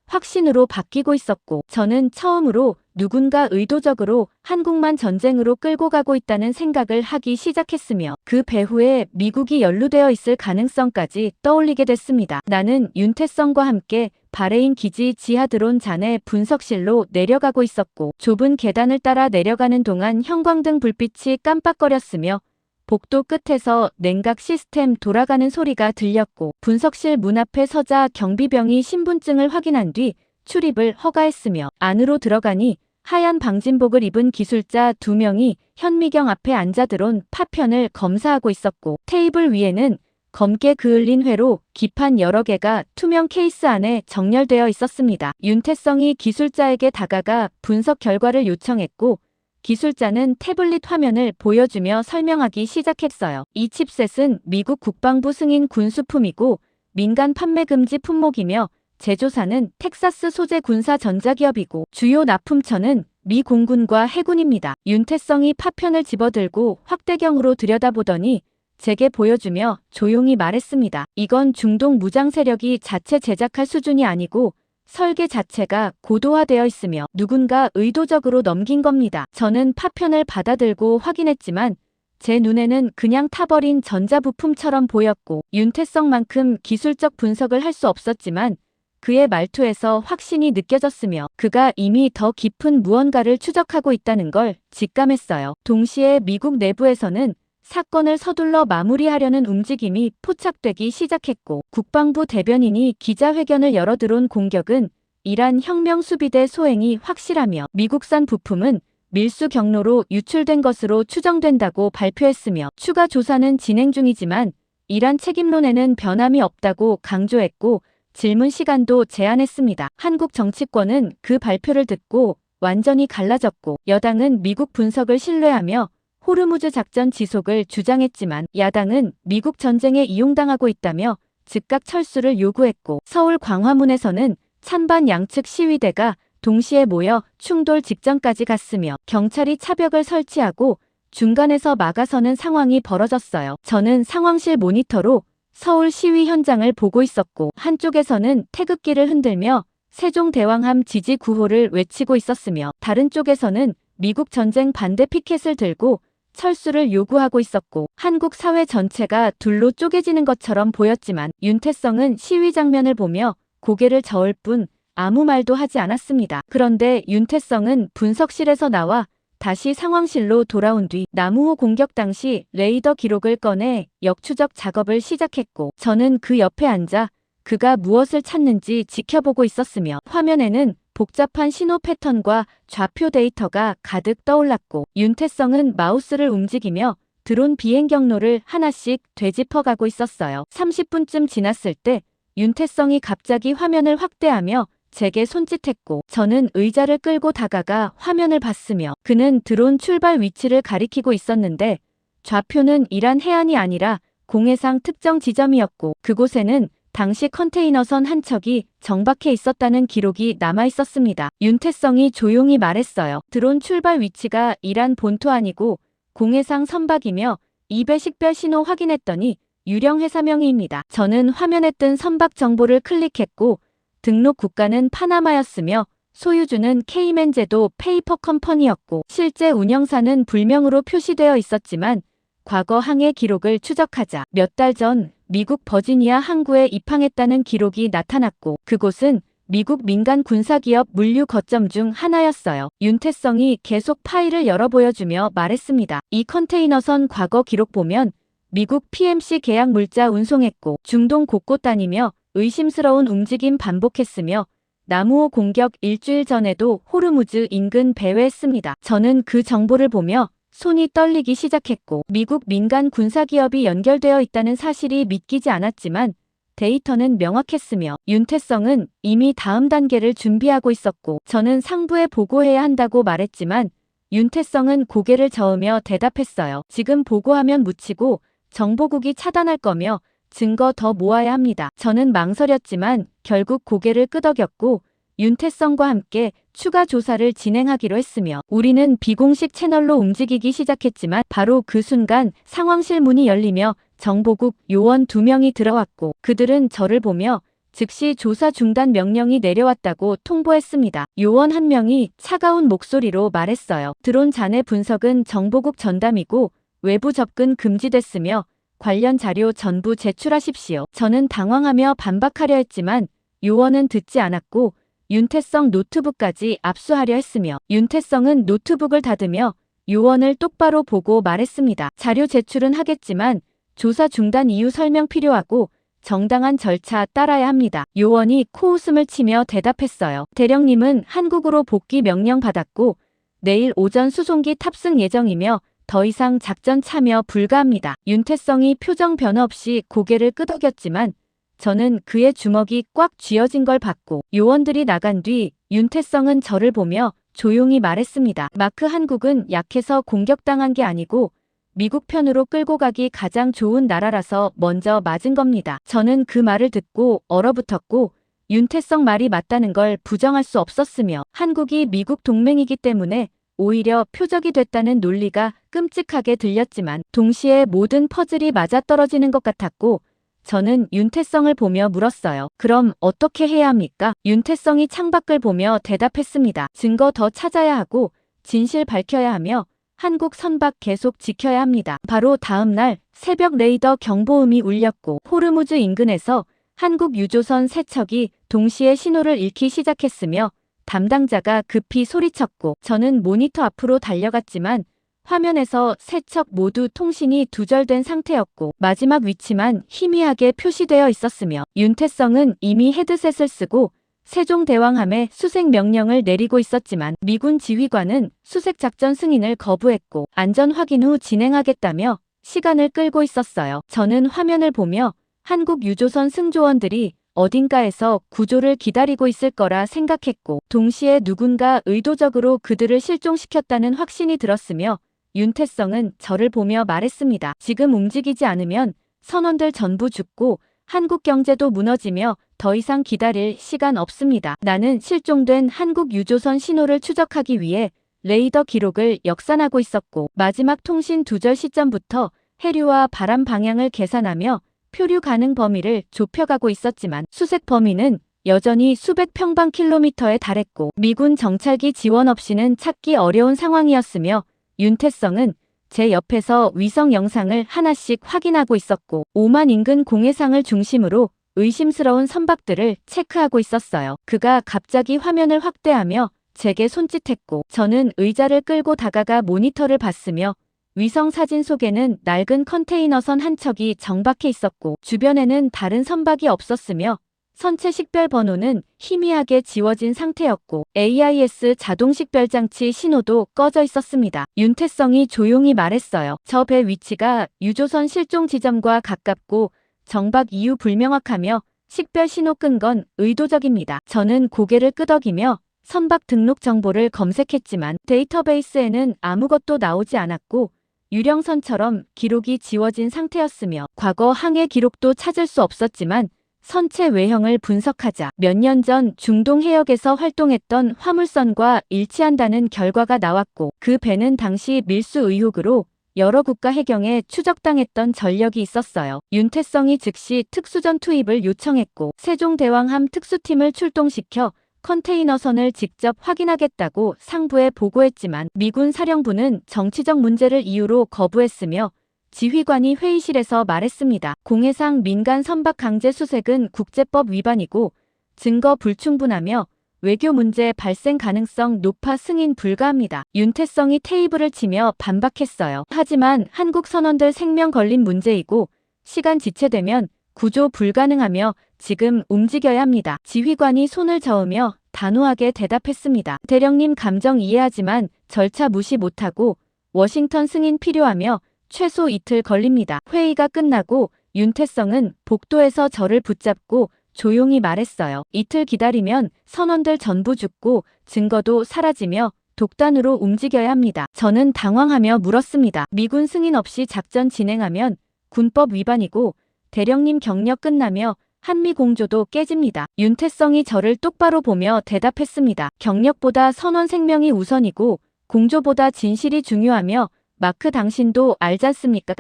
확신으로 바뀌고 있었고 저는 처음으로 누군가 의도적으로 한국만 전쟁으로 끌고 가고 있다는 생각을 하기 시작했으며 그 배후에 미국이 연루되어 있을 가능성까지 떠올리게 됐습니다. 나는 윤태성과 함께 바레인 기지 지하 드론 잔해 분석실로 내려가고 있었고 좁은 계단을 따라 내려가는 동안 형광등 불빛이 깜빡거렸으며 복도 끝에서 냉각 시스템 돌아가는 소리가 들렸고 분석실 문 앞에 서자 경비병이 신분증을 확인한 뒤 출입을 허가했으며 안으로 들어가니 하얀 방진복을 입은 기술자 2명이 현미경 앞에 앉아 드론 파편을 검사하고 있었고 테이블 위에는 검게 그을린 회로 기판 여러 개가 투명 케이스 안에 정렬되어 있었습니다. 윤태성이 기술자에게 다가가 분석 결과를 요청했고 기술자는 태블릿 화면을 보여주며 설명하기 시작했어요. 이 칩셋은 미국 국방부 승인 군수품이고 민간 판매 금지 품목이며 제조사는 텍사스 소재 군사 전자기업이고 주요 납품처는 미 공군과 해군입니다. 윤태성이 파편을 집어들고 확대경으로 들여다보더니 제게 보여주며 조용히 말했습니다. 이건 중동 무장 세력이 자체 제작할 수준이 아니고 설계 자체가 고도화되어 있으며 누군가 의도적으로 넘긴 겁니다. 저는 파편을 받아들고 확인했지만 제 눈에는 그냥 타버린 전자부품처럼 보였고 윤태성만큼 기술적 분석을 할 수 없었지만 그의 말투에서 확신이 느껴졌으며 그가 이미 더 깊은 무언가를 추적하고 있다는 걸 직감했어요. 동시에 미국 내부에서는 사건을 서둘러 마무리하려는 움직임이 포착되기 시작했고 국방부 대변인이 기자회견을 열어 드론 공격은 이란 혁명수비대 소행이 확실하며 미국산 부품은 밀수 경로로 유출된 것으로 추정된다고 발표했으며 추가 조사는 진행 중이지만 이란 책임론에는 변함이 없다고 강조했고 질문 시간도 제한했습니다. 한국 정치권은 그 발표를 듣고 완전히 갈라졌고 여당은 미국 분석을 신뢰하며 호르무즈 작전 지속을 주장했지만 야당은 미국 전쟁에 이용당하고 있다며 즉각 철수를 요구했고 서울 광화문에서는 찬반 양측 시위대가 동시에 모여 충돌 직전까지 갔으며 경찰이 차벽을 설치하고 중간에서 막아서는 상황이 벌어졌어요. 저는 상황실 모니터로 서울 시위 현장을 보고 있었고 한쪽에서는 태극기를 흔들며 세종대왕함 지지 구호를 외치고 있었으며 다른 쪽에서는 미국 전쟁 반대 피켓을 들고 철수를 요구하고 있었고 한국 사회 전체가 둘로 쪼개지는 것처럼 보였지만 윤태성은 시위 장면을 보며 고개를 저을 뿐 아무 말도 하지 않았습니다. 그런데 윤태성은 분석실에서 나와 다시 상황실로 돌아온 뒤 나무호 공격 당시 레이더 기록을 꺼내 역추적 작업을 시작했고 저는 그 옆에 앉아 그가 무엇을 찾는지 지켜보고 있었으며 화면에는 복잡한 신호 패턴과 좌표 데이터가 가득 떠올랐고 윤태성은 마우스를 움직이며 드론 비행 경로를 하나씩 되짚어가고 있었어요. 30분쯤 지났을 때 윤태성이 갑자기 화면을 확대하며 제게 손짓했고 저는 의자를 끌고 다가가 화면을 봤으며 그는 드론 출발 위치를 가리키고 있었는데 좌표는 이란 해안이 아니라 공해상 특정 지점이었고 그곳에는 당시 컨테이너선 한 척이 정박해 있었다는 기록이 남아 있었습니다. 윤태성이 조용히 말했어요. 드론 출발 위치가 이란 본토 아니고 공해상 선박이며 2배 식별 신호 확인했더니 유령 회사명입니다. 저는 화면에 뜬 선박 정보를 클릭했고 등록 국가는 파나마였으며 소유주는 케이맨 제도 페이퍼 컴퍼니였고 실제 운영사는 불명으로 표시되어 있었지만 과거 항해 기록을 추적하자 몇 달 전 미국 버지니아 항구에 입항했다는 기록이 나타났고 그곳은 미국 민간 군사기업 물류 거점 중 하나였어요. 윤태성이 계속 파일을 열어 보여주며 말했습니다. 이 컨테이너선 과거 기록 보면 미국 PMC 계약 물자 운송했고 중동 곳곳 다니며 의심스러운 움직임 반복했으며 나무호 공격 일주일 전에도 호르무즈 인근 배회했습니다. 저는 그 정보를 보며 손이 떨리기 시작했고 미국 민간 군사기업이 연결되어 있다는 사실이 믿기지 않았지만 데이터는 명확했으며 윤태성은 이미 다음 단계를 준비하고 있었고 저는 상부에 보고해야 한다고 말했지만 윤태성은 고개를 저으며 대답했어요. 지금 보고하면 묻히고 정보국이 차단할 거며 증거 더 모아야 합니다. 저는 망설였지만 결국 고개를 끄덕였고 윤태성과 함께 추가 조사를 진행하기로 했으며 우리는 비공식 채널로 움직이기 시작했지만 바로 그 순간 상황실 문이 열리며 정보국 요원 2명이 들어왔고 그들은 저를 보며 즉시 조사 중단 명령이 내려왔다고 통보했습니다. 요원 한 명이 차가운 목소리로 말했어요. 드론 잔해 분석은 정보국 전담이고 외부 접근 금지됐으며 관련 자료 전부 제출하십시오. 저는 당황하며 반박하려 했지만 요원은 듣지 않았고 윤태성 노트북까지 압수하려 했으며 윤태성은 노트북을 닫으며 요원을 똑바로 보고 말했습니다. 자료 제출은 하겠지만 조사 중단 이유 설명 필요하고 정당한 절차 따라야 합니다. 요원이 코웃음을 치며 대답했어요. 대령님은 한국으로 복귀 명령 받았고 내일 오전 수송기 탑승 예정이며 더 이상 작전 참여 불가합니다. 윤태성이 표정 변화 없이 고개를 끄덕였지만 저는 그의 주먹이 꽉 쥐어진 걸 봤고 요원들이 나간 뒤 윤태성은 저를 보며 조용히 말했습니다. 마크 한국은 약해서 공격당한 게 아니고 미국 편으로 끌고 가기 가장 좋은 나라라서 먼저 맞은 겁니다. 저는 그 말을 듣고 얼어붙었고 윤태성 말이 맞다는 걸 부정할 수 없었으며 한국이 미국 동맹이기 때문에 오히려 표적이 됐다는 논리가 끔찍하게 들렸지만 동시에 모든 퍼즐이 맞아떨어지는 것 같았고 저는 윤태성을 보며 물었어요. 그럼 어떻게 해야 합니까? 윤태성이 창밖을 보며 대답했습니다. 증거 더 찾아야 하고 진실 밝혀야 하며 한국 선박 계속 지켜야 합니다. 바로 다음 날 새벽 레이더 경보음이 울렸고 호르무즈 인근에서 한국 유조선 3척이 동시에 신호를 잃기 시작했으며 담당자가 급히 소리쳤고 저는 모니터 앞으로 달려갔지만 화면에서 3척 모두 통신이 두절된 상태였고 마지막 위치만 희미하게 표시되어 있었으며 윤태성은 이미 헤드셋을 쓰고 세종대왕함에 수색 명령을 내리고 있었지만 미군 지휘관은 수색 작전 승인을 거부했고 안전 확인 후 진행하겠다며 시간을 끌고 있었어요. 저는 화면을 보며 한국 유조선 승조원들이 어딘가에서 구조를 기다리고 있을 거라 생각했고 동시에 누군가 의도적으로 그들을 실종시켰다는 확신이 들었으며 윤태성은 저를 보며 말했습니다. 지금 움직이지 않으면 선원들 전부 죽고 한국 경제도 무너지며 더 이상 기다릴 시간 없습니다. 나는 실종된 한국 유조선 신호를 추적하기 위해 레이더 기록을 역산하고 있었고 마지막 통신 두절 시점부터 해류와 바람 방향을 계산하며 표류 가능 범위를 좁혀가고 있었지만 수색 범위는 여전히 수백 평방킬로미터에 달했고 미군 정찰기 지원 없이는 찾기 어려운 상황이었으며 윤태성은 제 옆에서 위성 영상을 하나씩 확인하고 있었고 오만 인근 공해상을 중심으로 의심스러운 선박들을 체크하고 있었어요. 그가 갑자기 화면을 확대하며 제게 손짓했고 저는 의자를 끌고 다가가 모니터를 봤으며 위성 사진 속에는 낡은 컨테이너선 한 척이 정박해 있었고 주변에는 다른 선박이 없었으며 선체 식별 번호는 희미하게 지워진 상태였고 AIS 자동 식별 장치 신호도 꺼져 있었습니다. 윤태성이 조용히 말했어요. 저 배 위치가 유조선 실종 지점과 가깝고 정박 이유 불명확하며 식별 신호 끈 건 의도적입니다. 저는 고개를 끄덕이며 선박 등록 정보를 검색했지만 데이터베이스에는 아무것도 나오지 않았고 유령선처럼 기록이 지워진 상태였으며 과거 항해 기록도 찾을 수 없었지만 선체 외형을 분석하자 몇 년 전 중동 해역에서 활동했던 화물선과 일치한다는 결과가 나왔고 그 배는 당시 밀수 의혹으로 여러 국가 해경에 추적당했던 전력이 있었어요. 윤태성이 즉시 특수전 투입을 요청했고 세종대왕함 특수팀을 출동시켜 컨테이너선을 직접 확인하겠다고 상부에 보고했지만 미군 사령부는 정치적 문제를 이유로 거부했으며 지휘관이 회의실에서 말했습니다. 공해상 민간 선박 강제 수색은 국제법 위반이고 증거 불충분하며 외교 문제 발생 가능성 높아 승인 불가합니다. 윤태성이 테이블을 치며 반박했어요. 하지만 한국 선원들 생명 걸린 문제이고 시간 지체되면 구조 불가능하며 지금 움직여야 합니다. 지휘관이 손을 저으며 단호하게 대답했습니다. 대령님 감정 이해하지만 절차 무시 못하고 워싱턴 승인 필요하며 최소 이틀 걸립니다. 회의가 끝나고 윤태성은 복도에서 저를 붙잡고 조용히 말했어요. 이틀 기다리면 선원들 전부 죽고 증거도 사라지며 독단으로 움직여야 합니다. 저는 당황하며 물었습니다. 미군 승인 없이 작전 진행하면 군법 위반이고 대령님 경력 끝나며 한미 공조도 깨집니다. 윤태성이 저를 똑바로 보며 대답했습니다. 경력보다 선원 생명이 우선이고 공조보다 진실이 중요하며 마크 당신도 알지 않습니까?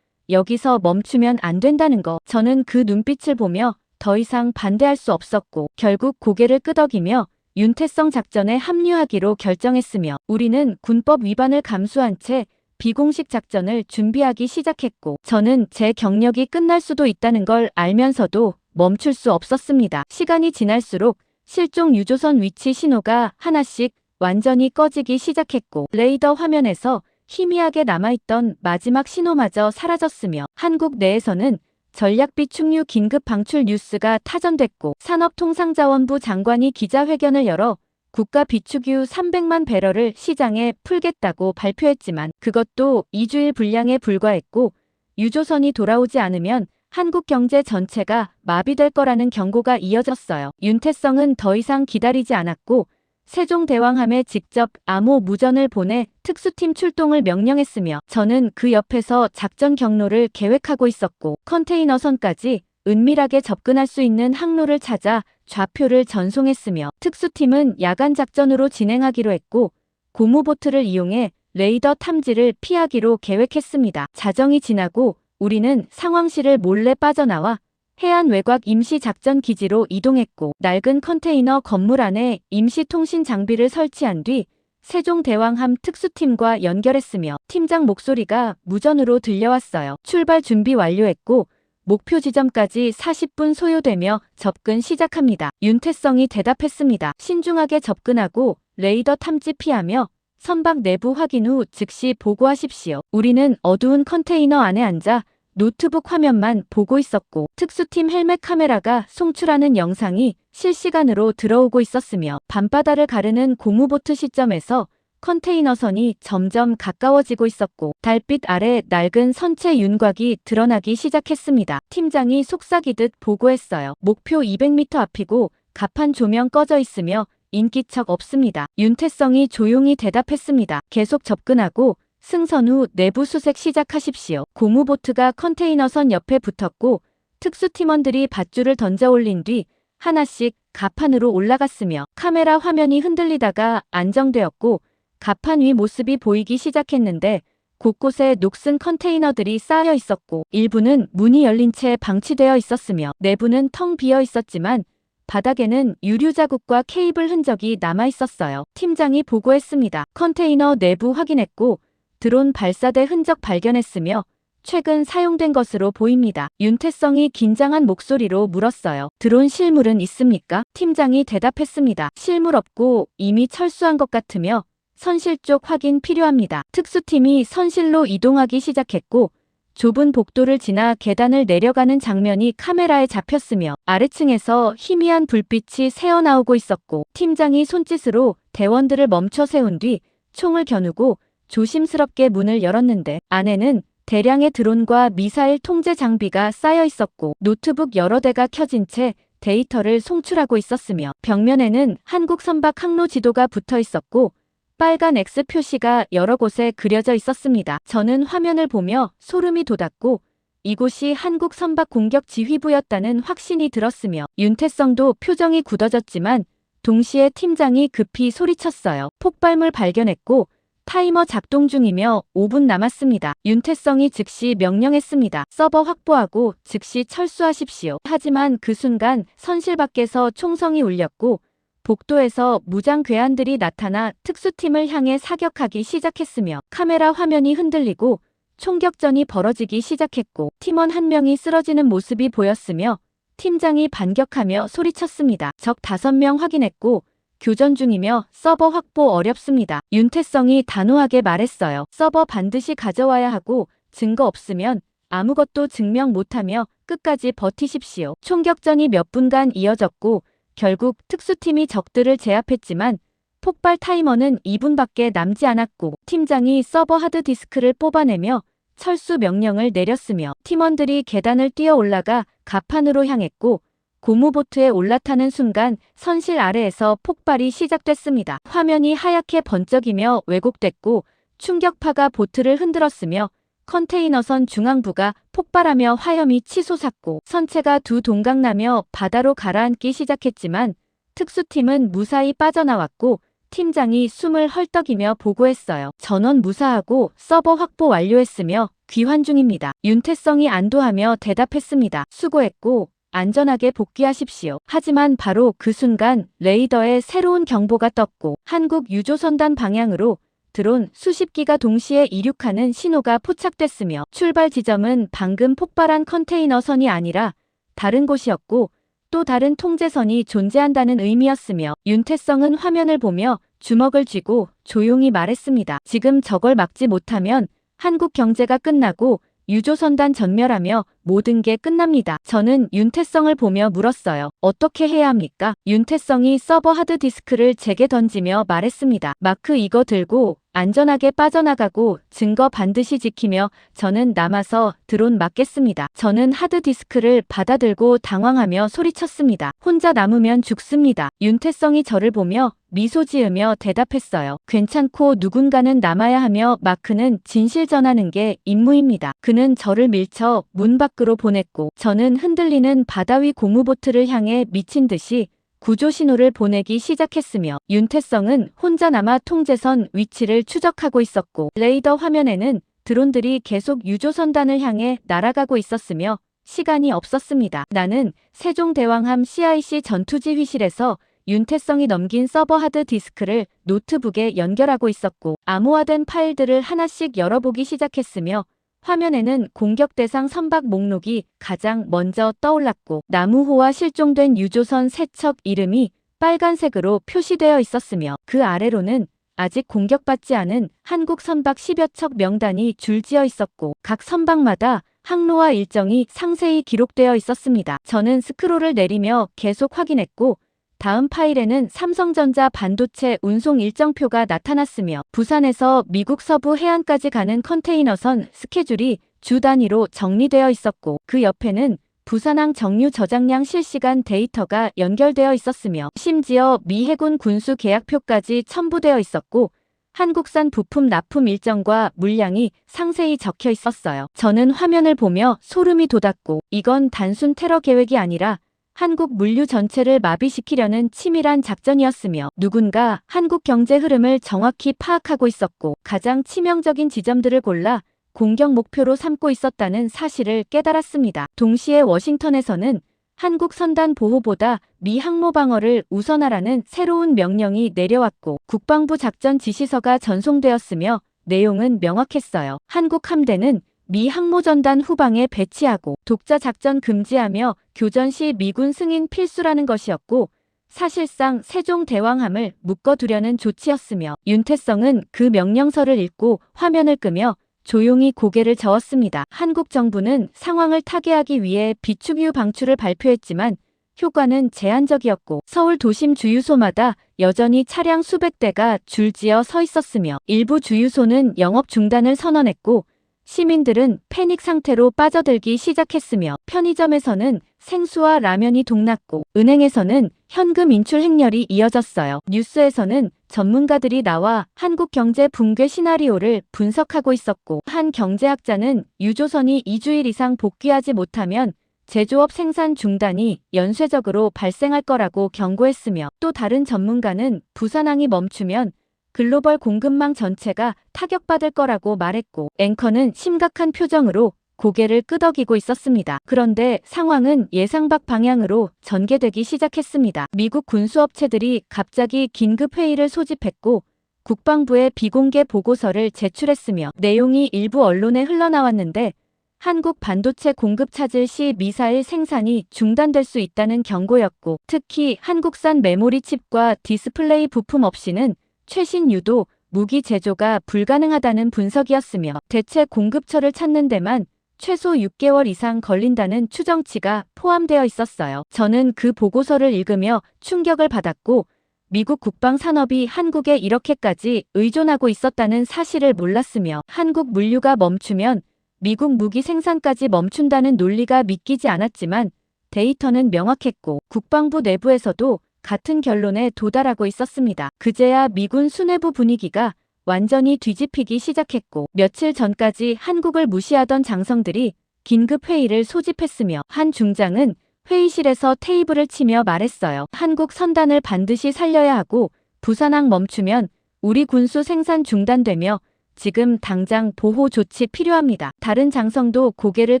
여기서 멈추면 안 된다는 거. 저는 그 눈빛을 보며 더 이상 반대할 수 없었고 결국 고개를 끄덕이며 윤태성 작전에 합류하기로 결정했으며 우리는 군법 위반을 감수한 채 비공식 작전을 준비하기 시작했고 저는 제 경력이 끝날 수도 있다는 걸 알면서도 멈출 수 없었습니다. 시간이 지날수록 실종 유조선 위치 신호가 하나씩 완전히 꺼지기 시작했고 레이더 화면에서 희미하게 남아있던 마지막 신호마저 사라졌으며 한국 내에서는 전략비 충류 긴급 방출 뉴스가 타전됐고 산업통상자원부 장관이 기자회견을 열어 국가 비축유 300만 배럴을 시장에 풀겠다고 발표했지만 그것도 2주일 분량에 불과했고 유조선이 돌아오지 않으면 한국 경제 전체가 마비될 거라는 경고가 이어졌어요. 윤태성은 더 이상 기다리지 않았고 세종대왕함에 직접 암호 무전을 보내 특수팀 출동을 명령했으며 저는 그 옆에서 작전 경로를 계획하고 있었고 컨테이너선까지 은밀하게 접근할 수 있는 항로를 찾아 좌표를 전송했으며 특수팀은 야간 작전으로 진행하기로 했고 고무보트를 이용해 레이더 탐지를 피하기로 계획했습니다. 자정이 지나고 우리는 상황실을 몰래 빠져나와 해안 외곽 임시작전 기지로 이동했고 낡은 컨테이너 건물 안에 임시통신 장비를 설치한 뒤 세종대왕함 특수팀과 연결했으며 팀장 목소리가 무전으로 들려왔어요. 출발 준비 완료했고 목표 지점까지 40분 소요되며 접근 시작합니다. 윤태성이 대답했습니다. 신중하게 접근하고 레이더 탐지 피하며 선박 내부 확인 후 즉시 보고하십시오. 우리는 어두운 컨테이너 안에 앉아 노트북 화면만 보고 있었고 특수팀 헬멧 카메라가 송출하는 영상이 실시간으로 들어오고 있었으며 밤바다를 가르는 고무보트 시점에서 컨테이너선이 점점 가까워지고 있었고 달빛 아래 낡은 선체 윤곽이 드러나기 시작했습니다. 팀장이 속삭이듯 보고했어요. 목표 200m 앞이고 갑판 조명 꺼져 있으며 인기척 없습니다. 윤태성이 조용히 대답했습니다. 계속 접근하고 승선 후 내부 수색 시작하십시오. 고무보트가 컨테이너선 옆에 붙었고 특수팀원들이 밧줄을 던져 올린 뒤 하나씩 갑판으로 올라갔으며 카메라 화면이 흔들리다가 안정되었고 갑판 위 모습이 보이기 시작했는데 곳곳에 녹슨 컨테이너들이 쌓여 있었고 일부는 문이 열린 채 방치되어 있었으며 내부는 텅 비어 있었지만 바닥에는 유류 자국과 케이블 흔적이 남아 있었어요. 팀장이 보고했습니다. 컨테이너 내부 확인했고 드론 발사대 흔적 발견했으며 최근 사용된 것으로 보입니다. 윤태성이 긴장한 목소리로 물었어요. 드론 실물은 있습니까? 팀장이 대답했습니다. 실물 없고 이미 철수한 것 같으며 선실 쪽 확인 필요합니다. 특수팀이 선실로 이동하기 시작했고 좁은 복도를 지나 계단을 내려가는 장면이 카메라에 잡혔으며 아래층에서 희미한 불빛이 새어나오고 있었고 팀장이 손짓으로 대원들을 멈춰 세운 뒤 총을 겨누고 조심스럽게 문을 열었는데 안에는 대량의 드론과 미사일 통제 장비가 쌓여 있었고 노트북 여러 대가 켜진 채 데이터를 송출하고 있었으며 벽면에는 한국 선박 항로 지도가 붙어 있었고 빨간 X 표시가 여러 곳에 그려져 있었습니다. 저는 화면을 보며 소름이 돋았고 이곳이 한국 선박 공격 지휘부였다는 확신이 들었으며 윤태성도 표정이 굳어졌지만 동시에 팀장이 급히 소리쳤어요. 폭발물 발견했고 타이머 작동 중이며 5분 남았습니다. 윤태성이 즉시 명령했습니다. 서버 확보하고 즉시 철수하십시오. 하지만 그 순간 선실 밖에서 총성이 울렸고 복도에서 무장 괴한들이 나타나 특수팀을 향해 사격하기 시작했으며 카메라 화면이 흔들리고 총격전이 벌어지기 시작했고 팀원 한 명이 쓰러지는 모습이 보였으며 팀장이 반격하며 소리쳤습니다. 적 5명 확인했고 교전 중이며 서버 확보 어렵습니다. 윤태성이 단호하게 말했어요. 서버 반드시 가져와야 하고 증거 없으면 아무것도 증명 못하며 끝까지 버티십시오. 총격전이 몇 분간 이어졌고 결국 특수팀이 적들을 제압했지만 폭발 타이머는 2분밖에 남지 않았고 팀장이 서버 하드디스크를 뽑아내며 철수 명령을 내렸으며 팀원들이 계단을 뛰어 올라가 갑판으로 향했고 고무보트에 올라타는 순간 선실 아래에서 폭발이 시작됐습니다. 화면이 하얗게 번쩍이며 왜곡됐고 충격파가 보트를 흔들었으며 컨테이너선 중앙부가 폭발하며 화염이 치솟았고 선체가 두 동강나며 바다로 가라앉기 시작했지만 특수팀은 무사히 빠져나왔고 팀장이 숨을 헐떡이며 보고했어요. 전원 무사하고 서버 확보 완료했으며 귀환 중입니다. 윤태성이 안도하며 대답했습니다. 수고했고 안전하게 복귀하십시오. 하지만 바로 그 순간 레이더에 새로운 경보가 떴고 한국 유조선단 방향으로 드론 수십 기가 동시에 이륙하는 신호가 포착됐으며 출발 지점은 방금 폭발한 컨테이너선이 아니라 다른 곳이었고 또 다른 통제선이 존재한다는 의미였으며 윤태성은 화면을 보며 주먹을 쥐고 조용히 말했습니다. 지금 저걸 막지 못하면 한국 경제가 끝나고 유조선단 전멸하며 모든 게 끝납니다. 저는 윤태성을 보며 물었어요. 어떻게 해야 합니까? 윤태성이 서버 하드디스크를 제게 던지며 말했습니다. 마크 이거 들고 안전하게 빠져나가고 증거 반드시 지키며 저는 남아서 드론 막겠습니다. 저는 하드디스크를 받아들고 당황하며 소리쳤습니다. 혼자 남으면 죽습니다. 윤태성이 저를 보며 미소 지으며 대답했어요. 괜찮고 누군가는 남아야 하며 마크는 진실 전하는 게 임무입니다. 그는 저를 밀쳐 문 밖으로 보냈고 저는 흔들리는 바다 위 고무보트를 향해 미친 듯이 구조 신호를 보내기 시작했으며 윤태성은 혼자 남아 통제선 위치를 추적하고 있었고 레이더 화면에는 드론들이 계속 유조선단을 향해 날아가고 있었으며 시간이 없었습니다. 나는 세종대왕함 CIC 전투지휘실에서 윤태성이 넘긴 서버 하드디스크를 노트북에 연결하고 있었고 암호화된 파일들을 하나씩 열어보기 시작했으며 화면에는 공격 대상 선박 목록이 가장 먼저 떠올랐고 나무호와 실종된 유조선 3척 이름이 빨간색으로 표시되어 있었으며 그 아래로는 아직 공격받지 않은 한국 선박 10여 척 명단이 줄지어 있었고 각 선박마다 항로와 일정이 상세히 기록되어 있었습니다. 저는 스크롤을 내리며 계속 확인했고 다음 파일에는 삼성전자 반도체 운송 일정표가 나타났으며 부산에서 미국 서부 해안까지 가는 컨테이너선 스케줄이 주 단위로 정리되어 있었고 그 옆에는 부산항 정유 저장량 실시간 데이터가 연결되어 있었으며 심지어 미 해군 군수 계약표까지 첨부되어 있었고 한국산 부품 납품 일정과 물량이 상세히 적혀 있었어요. 저는 화면을 보며 소름이 돋았고 이건 단순 테러 계획이 아니라 한국 물류 전체를 마비시키려는 치밀한 작전이었으며 누군가 한국 경제 흐름을 정확히 파악하고 있었고 가장 치명적인 지점들을 골라 공격 목표로 삼고 있었다는 사실을 깨달았습니다. 동시에 워싱턴에서는 한국 선단 보호보다 미 항모 방어를 우선하라는 새로운 명령이 내려왔고 국방부 작전 지시서가 전송되었으며 내용은 명확했어요. 한국 함대는 미 항모전단 후방에 배치하고 독자 작전 금지하며 교전 시 미군 승인 필수라는 것이었고 사실상 세종대왕함을 묶어두려는 조치였으며 윤태성은 그 명령서를 읽고 화면을 끄며 조용히 고개를 저었습니다. 한국 정부는 상황을 타개하기 위해 비축유 방출을 발표했지만 효과는 제한적이었고 서울 도심 주유소마다 여전히 차량 수백 대가 줄지어 서 있었으며 일부 주유소는 영업 중단을 선언했고 시민들은 패닉 상태로 빠져들기 시작했으며 편의점에서는 생수와 라면이 동났고 은행에서는 현금 인출 행렬이 이어졌어요. 뉴스에서는 전문가들이 나와 한국 경제 붕괴 시나리오를 분석하고 있었고 한 경제학자는 유조선이 2주일 이상 복귀하지 못하면 제조업 생산 중단이 연쇄적으로 발생할 거라고 경고했으며 또 다른 전문가는 부산항이 멈추면 글로벌 공급망 전체가 타격받을 거라고 말했고 앵커는 심각한 표정으로 고개를 끄덕이고 있었습니다. 그런데 상황은 예상 밖 방향으로 전개되기 시작했습니다. 미국 군수업체들이 갑자기 긴급회의를 소집했고 국방부에 비공개 보고서를 제출했으며 내용이 일부 언론에 흘러나왔는데 한국 반도체 공급 차질 시 미사일 생산이 중단될 수 있다는 경고였고 특히 한국산 메모리 칩과 디스플레이 부품 없이는 최신 유도 무기 제조가 불가능하다는 분석이었으며 대체 공급처를 찾는 데만 최소 6개월 이상 걸린다는 추정치가 포함되어 있었어요. 저는 그 보고서를 읽으며 충격을 받았고 미국 국방산업이 한국에 이렇게까지 의존하고 있었다는 사실을 몰랐으며 한국 물류가 멈추면 미국 무기 생산까지 멈춘다는 논리가 믿기지 않았지만 데이터는 명확했고 국방부 내부에서도 같은 결론에 도달하고 있었습니다. 그제야 미군 수뇌부 분위기가 완전히 뒤집히기 시작했고 며칠 전까지 한국을 무시하던 장성들이 긴급 회의를 소집했으며 한 중장은 회의실에서 테이블을 치며 말했어요. 한국 선단을 반드시 살려야 하고 부산항 멈추면 우리 군수 생산 중단되며 지금 당장 보호 조치 필요합니다. 다른 장성도 고개를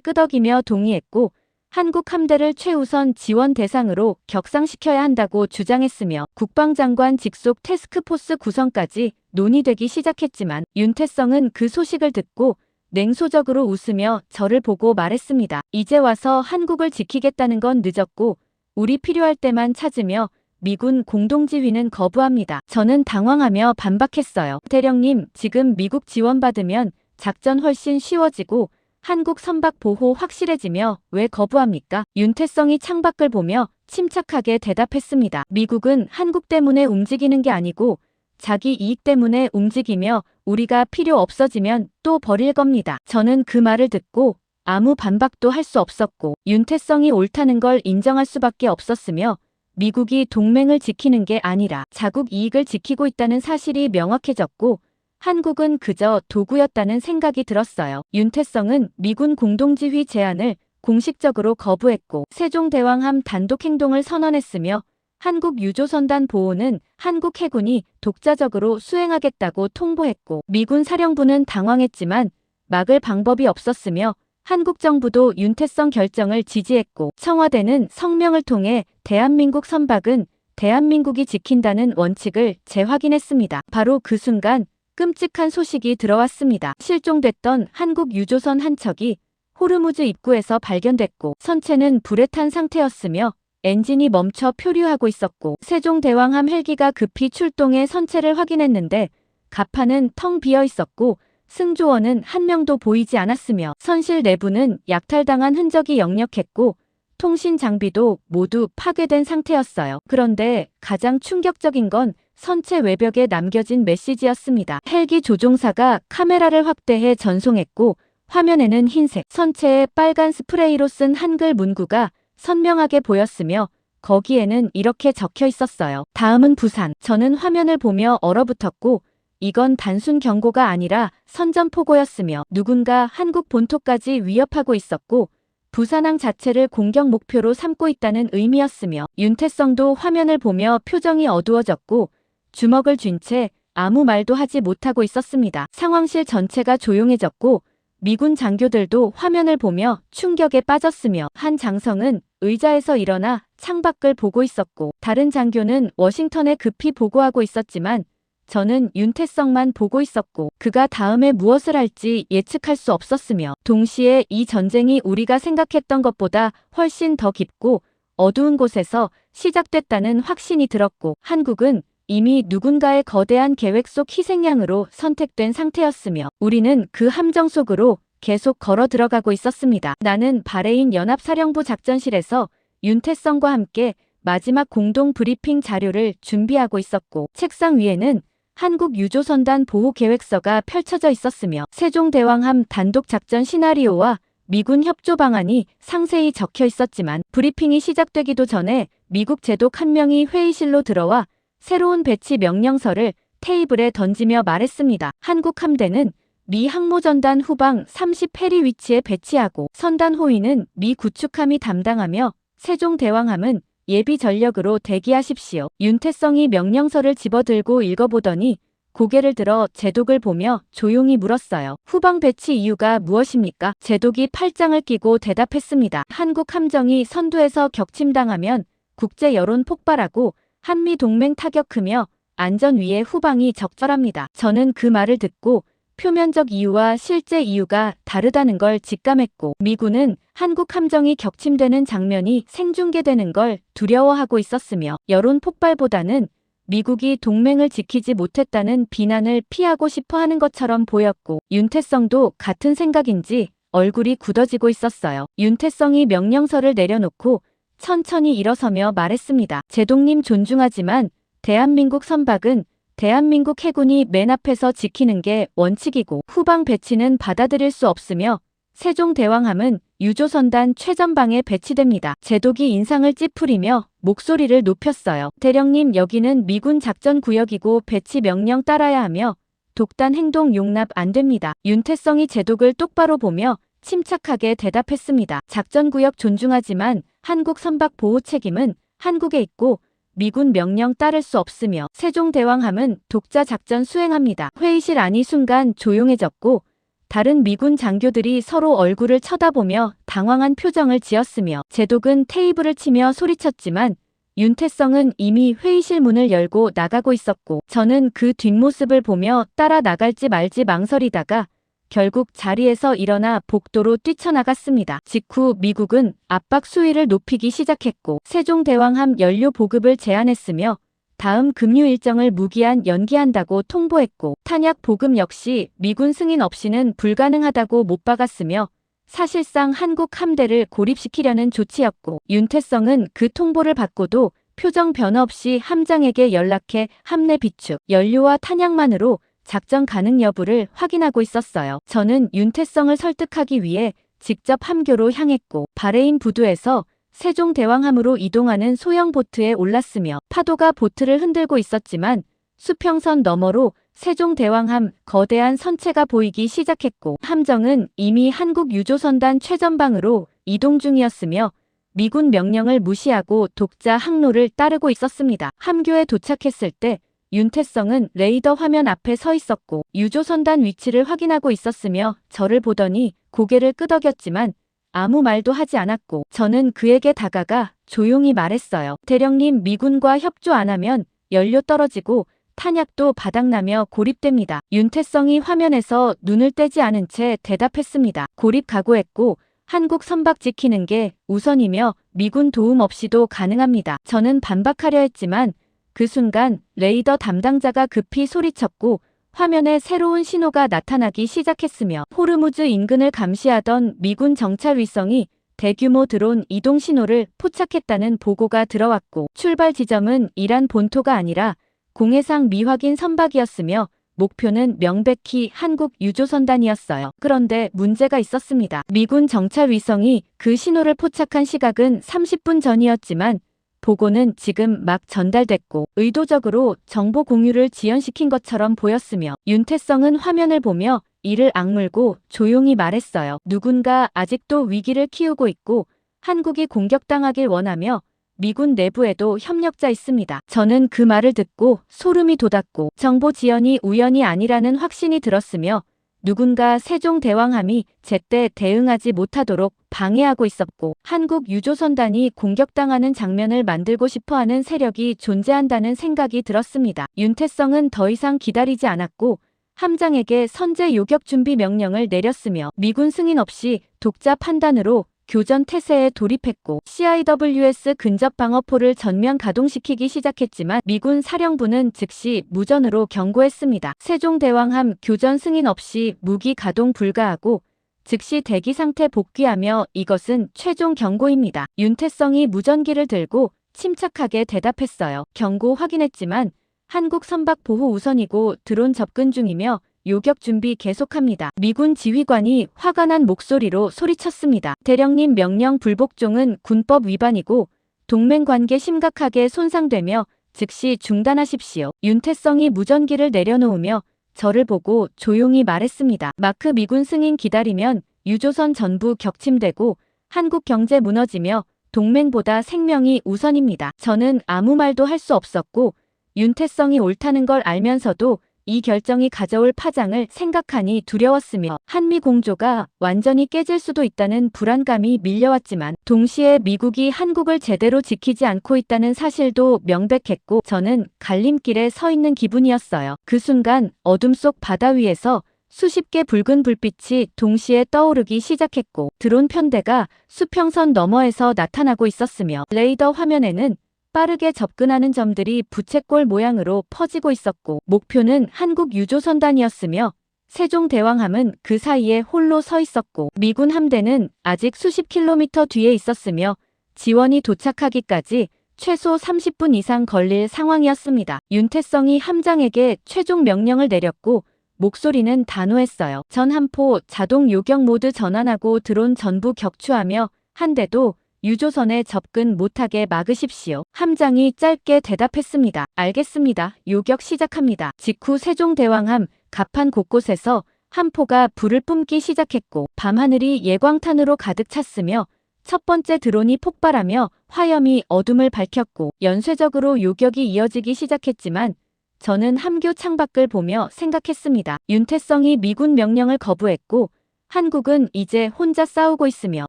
끄덕이며 동의했고 한국 함대를 최우선 지원 대상으로 격상시켜야 한다고 주장했으며 국방장관 직속 태스크포스 구성까지 논의되기 시작했지만 윤태성은 그 소식을 듣고 냉소적으로 웃으며 저를 보고 말했습니다. 이제 와서 한국을 지키겠다는 건 늦었고 우리 필요할 때만 찾으며 미군 공동지휘는 거부합니다. 저는 당황하며 반박했어요. 대령님, 지금 미국 지원받으면 작전 훨씬 쉬워지고 한국 선박 보호 확실해지며 왜 거부합니까? 윤태성이 창밖을 보며 침착하게 대답했습니다. 미국은 한국 때문에 움직이는 게 아니고 자기 이익 때문에 움직이며 우리가 필요 없어지면 또 버릴 겁니다. 저는 그 말을 듣고 아무 반박도 할 수 없었고 윤태성이 옳다는 걸 인정할 수밖에 없었으며 미국이 동맹을 지키는 게 아니라 자국 이익을 지키고 있다는 사실이 명확해졌고 한국은 그저 도구였다는 생각이 들었어요. 윤태성은 미군 공동지휘 제안을 공식적으로 거부했고 세종대왕함 단독 행동을 선언했으며 한국 유조선단 보호는 한국 해군이 독자적으로 수행하겠다고 통보했고 미군 사령부는 당황했지만 막을 방법이 없었으며 한국 정부도 윤태성 결정을 지지했고 청와대는 성명을 통해 대한민국 선박은 대한민국이 지킨다는 원칙을 재확인했습니다. 바로 그 순간 끔찍한 소식이 들어왔습니다. 실종됐던 한국 유조선 한 척이 호르무즈 입구에서 발견됐고 선체는 불에 탄 상태였으며 엔진이 멈춰 표류하고 있었고 세종대왕함 헬기가 급히 출동해 선체를 확인했는데 갑판은 텅 비어 있었고 승조원은 한 명도 보이지 않았으며 선실 내부는 약탈당한 흔적이 역력했고 통신 장비도 모두 파괴된 상태였어요. 그런데 가장 충격적인 건 선체 외벽에 남겨진 메시지였습니다. 헬기 조종사가 카메라를 확대해 전송했고 화면에는 흰색, 선체에 빨간 스프레이로 쓴 한글 문구가 선명하게 보였으며 거기에는 이렇게 적혀 있었어요. 다음은 부산. 저는 화면을 보며 얼어붙었고 이건 단순 경고가 아니라 선전포고였으며 누군가 한국 본토까지 위협하고 있었고 부산항 자체를 공격 목표로 삼고 있다는 의미였으며 윤태성도 화면을 보며 표정이 어두워졌고 주먹을 쥔 채 아무 말도 하지 못하고 있었습니다. 상황실 전체가 조용해졌고 미군 장교들도 화면을 보며 충격에 빠졌으며 한 장성은 의자에서 일어나 창밖을 보고 있었고 다른 장교는 워싱턴에 급히 보고하고 있었지만 저는 윤태성만 보고 있었고 그가 다음에 무엇을 할지 예측할 수 없었으며 동시에 이 전쟁이 우리가 생각했던 것보다 훨씬 더 깊고 어두운 곳에서 시작됐다는 확신이 들었고 한국은 이미 누군가의 거대한 계획 속 희생양으로 선택된 상태였으며 우리는 그 함정 속으로 계속 걸어 들어가고 있었습니다. 나는 바레인 연합사령부 작전실에서 윤태성과 함께 마지막 공동 브리핑 자료를 준비하고 있었고 책상 위에는 한국 유조선단 보호계획서가 펼쳐져 있었으며 세종대왕함 단독 작전 시나리오와 미군 협조 방안이 상세히 적혀 있었지만 브리핑이 시작되기도 전에 미국 제독 한 명이 회의실로 들어와 새로운 배치 명령서를 테이블에 던지며 말했습니다. 한국 함대는 미 항모전단 후방 30해리 위치에 배치하고 선단 호위는 미 구축함이 담당하며 세종대왕함은 예비 전력으로 대기하십시오. 윤태성이 명령서를 집어들고 읽어보더니 고개를 들어 제독을 보며 조용히 물었어요. 후방 배치 이유가 무엇입니까? 제독이 팔짱을 끼고 대답했습니다. 한국 함정이 선두에서 격침당하면 국제 여론 폭발하고 한미 동맹 타격 크며 안전 위에 후방이 적절합니다. 저는 그 말을 듣고 표면적 이유와 실제 이유가 다르다는 걸 직감했고 미군은 한국 함정이 격침되는 장면이 생중계되는 걸 두려워하고 있었으며 여론 폭발보다는 미국이 동맹을 지키지 못했다는 비난을 피하고 싶어 하는 것처럼 보였고 윤태성도 같은 생각인지 얼굴이 굳어지고 있었어요. 윤태성이 명령서를 내려놓고 천천히 일어서며 말했습니다. 제독님 존중하지만 대한민국 선박은 대한민국 해군이 맨 앞에서 지키는 게 원칙이고 후방 배치는 받아들일 수 없으며 세종대왕함은 유조선단 최전방에 배치됩니다. 제독이 인상을 찌푸리며 목소리를 높였어요. 대령님, 여기는 미군 작전구역이고 배치 명령 따라야 하며 독단 행동 용납 안 됩니다. 윤태성이 제독을 똑바로 보며 침착하게 대답했습니다. 작전구역 존중하지만 한국 선박 보호 책임은 한국에 있고 미군 명령 따를 수 없으며 세종대왕함은 독자 작전 수행합니다. 회의실 안이 순간 조용해졌고 다른 미군 장교들이 서로 얼굴을 쳐다보며 당황한 표정을 지었으며 제독은 테이블을 치며 소리쳤지만 윤태성은 이미 회의실 문을 열고 나가고 있었고 저는 그 뒷모습을 보며 따라 나갈지 말지 망설이다가 결국 자리에서 일어나 복도로 뛰쳐나갔습니다. 직후 미국은 압박 수위를 높이기 시작했고 세종대왕함 연료 보급을 제한했으며 다음 급류 일정을 무기한 연기한다고 통보했고 탄약 보급 역시 미군 승인 없이는 불가능하다고 못 박았으며 사실상 한국 함대를 고립시키려는 조치였고 윤태성은 그 통보를 받고도 표정 변화 없이 함장에게 연락해 함내 비축, 연료와 탄약만으로 작전 가능 여부를 확인하고 있었어요. 저는 윤태성을 설득하기 위해 직접 함교로 향했고 바레인 부두에서 세종대왕함으로 이동하는 소형 보트에 올랐으며 파도가 보트를 흔들고 있었지만 수평선 너머로 세종대왕함 거대한 선체가 보이기 시작했고 함정은 이미 한국 유조선단 최전방으로 이동 중이었으며 미군 명령을 무시하고 독자 항로를 따르고 있었습니다. 함교에 도착했을 때 윤태성은 레이더 화면 앞에 서 있었고 유조선단 위치를 확인하고 있었으며 저를 보더니 고개를 끄덕였지만 아무 말도 하지 않았고 저는 그에게 다가가 조용히 말했어요. 대령님, 미군과 협조 안 하면 연료 떨어지고 탄약도 바닥나며 고립됩니다. 윤태성이 화면에서 눈을 떼지 않은 채 대답했습니다. 고립 각오했고 한국 선박 지키는 게 우선이며 미군 도움 없이도 가능합니다. 저는 반박하려 했지만 그 순간 레이더 담당자가 급히 소리쳤고 화면에 새로운 신호가 나타나기 시작했으며 호르무즈 인근을 감시하던 미군 정찰 위성이 대규모 드론 이동 신호를 포착했다는 보고가 들어왔고 출발 지점은 이란 본토가 아니라 공해상 미확인 선박이었으며 목표는 명백히 한국 유조선단이었어요. 그런데 문제가 있었습니다. 미군 정찰 위성이 그 신호를 포착한 시각은 30분 전이었지만 보고는 지금 막 전달됐고 의도적으로 정보 공유를 지연시킨 것처럼 보였으며 윤태성은 화면을 보며 이를 악물고 조용히 말했어요. 누군가 아직도 위기를 키우고 있고 한국이 공격당하길 원하며 미군 내부에도 협력자 있습니다. 저는 그 말을 듣고 소름이 돋았고 정보 지연이 우연이 아니라는 확신이 들었으며 누군가 세종대왕함이 제때 대응하지 못하도록 방해하고 있었고 한국 유조선단이 공격당하는 장면을 만들고 싶어하는 세력이 존재한다는 생각이 들었습니다. 윤태성은 더 이상 기다리지 않았고 함장에게 선제 요격 준비 명령을 내렸으며 미군 승인 없이 독자 판단으로 교전 태세에 돌입했고 CIWS 근접 방어포를 전면 가동시키기 시작했지만 미군 사령부는 즉시 무전으로 경고했습니다. 세종대왕함 교전 승인 없이 무기 가동 불가하고 즉시 대기 상태 복귀하며 이것은 최종 경고입니다. 윤태성이 무전기를 들고 침착하게 대답했어요. 경고 확인했지만 한국 선박 보호 우선이고 드론 접근 중이며 요격 준비 계속합니다. 미군 지휘관이 화가 난 목소리로 소리쳤습니다. 대령님, 명령 불복종은 군법 위반이고 동맹 관계 심각하게 손상되며 즉시 중단하십시오. 윤태성이 무전기를 내려놓으며 저를 보고 조용히 말했습니다. 마크 미군 승인 기다리면 유조선 전부 격침되고 한국 경제 무너지며 동맹보다 생명이 우선입니다. 저는 아무 말도 할 수 없었고 윤태성이 옳다는 걸 알면서도 이 결정이 가져올 파장을 생각하니 두려웠으며 한미 공조가 완전히 깨질 수도 있다는 불안감이 밀려왔지만 동시에 미국이 한국을 제대로 지키지 않고 있다는 사실도 명백했고 저는 갈림길에 서 있는 기분이었어요. 그 순간 어둠 속 바다 위에서 수십 개 붉은 불빛이 동시에 떠오르기 시작했고 드론 편대가 수평선 너머에서 나타나고 있었으며 레이더 화면에는 빠르게 접근하는 점들이 부채꼴 모양으로 퍼지고 있었고 목표는 한국 유조선단이었으며 세종대왕함은 그 사이에 홀로 서 있었고 미군 함대는 아직 수십 킬로미터 뒤에 있었으며 지원이 도착하기까지 최소 30분 이상 걸릴 상황이었습니다. 윤태성이 함장에게 최종 명령을 내렸고 목소리는 단호했어요. 전함포 자동 요격 모드 전환하고 드론 전부 격추하며 함대도 유조선에 접근 못하게 막으십시오. 함장이 짧게 대답했습니다. 알겠습니다. 요격 시작합니다. 직후 세종대왕함 갑판 곳곳에서 함포가 불을 뿜기 시작했고 밤하늘이 예광탄으로 가득 찼으며 첫 번째 드론이 폭발하며 화염이 어둠을 밝혔고 연쇄적으로 요격이 이어지기 시작했지만 저는 함교 창밖을 보며 생각했습니다. 윤태성이 미군 명령을 거부했고 한국은 이제 혼자 싸우고 있으며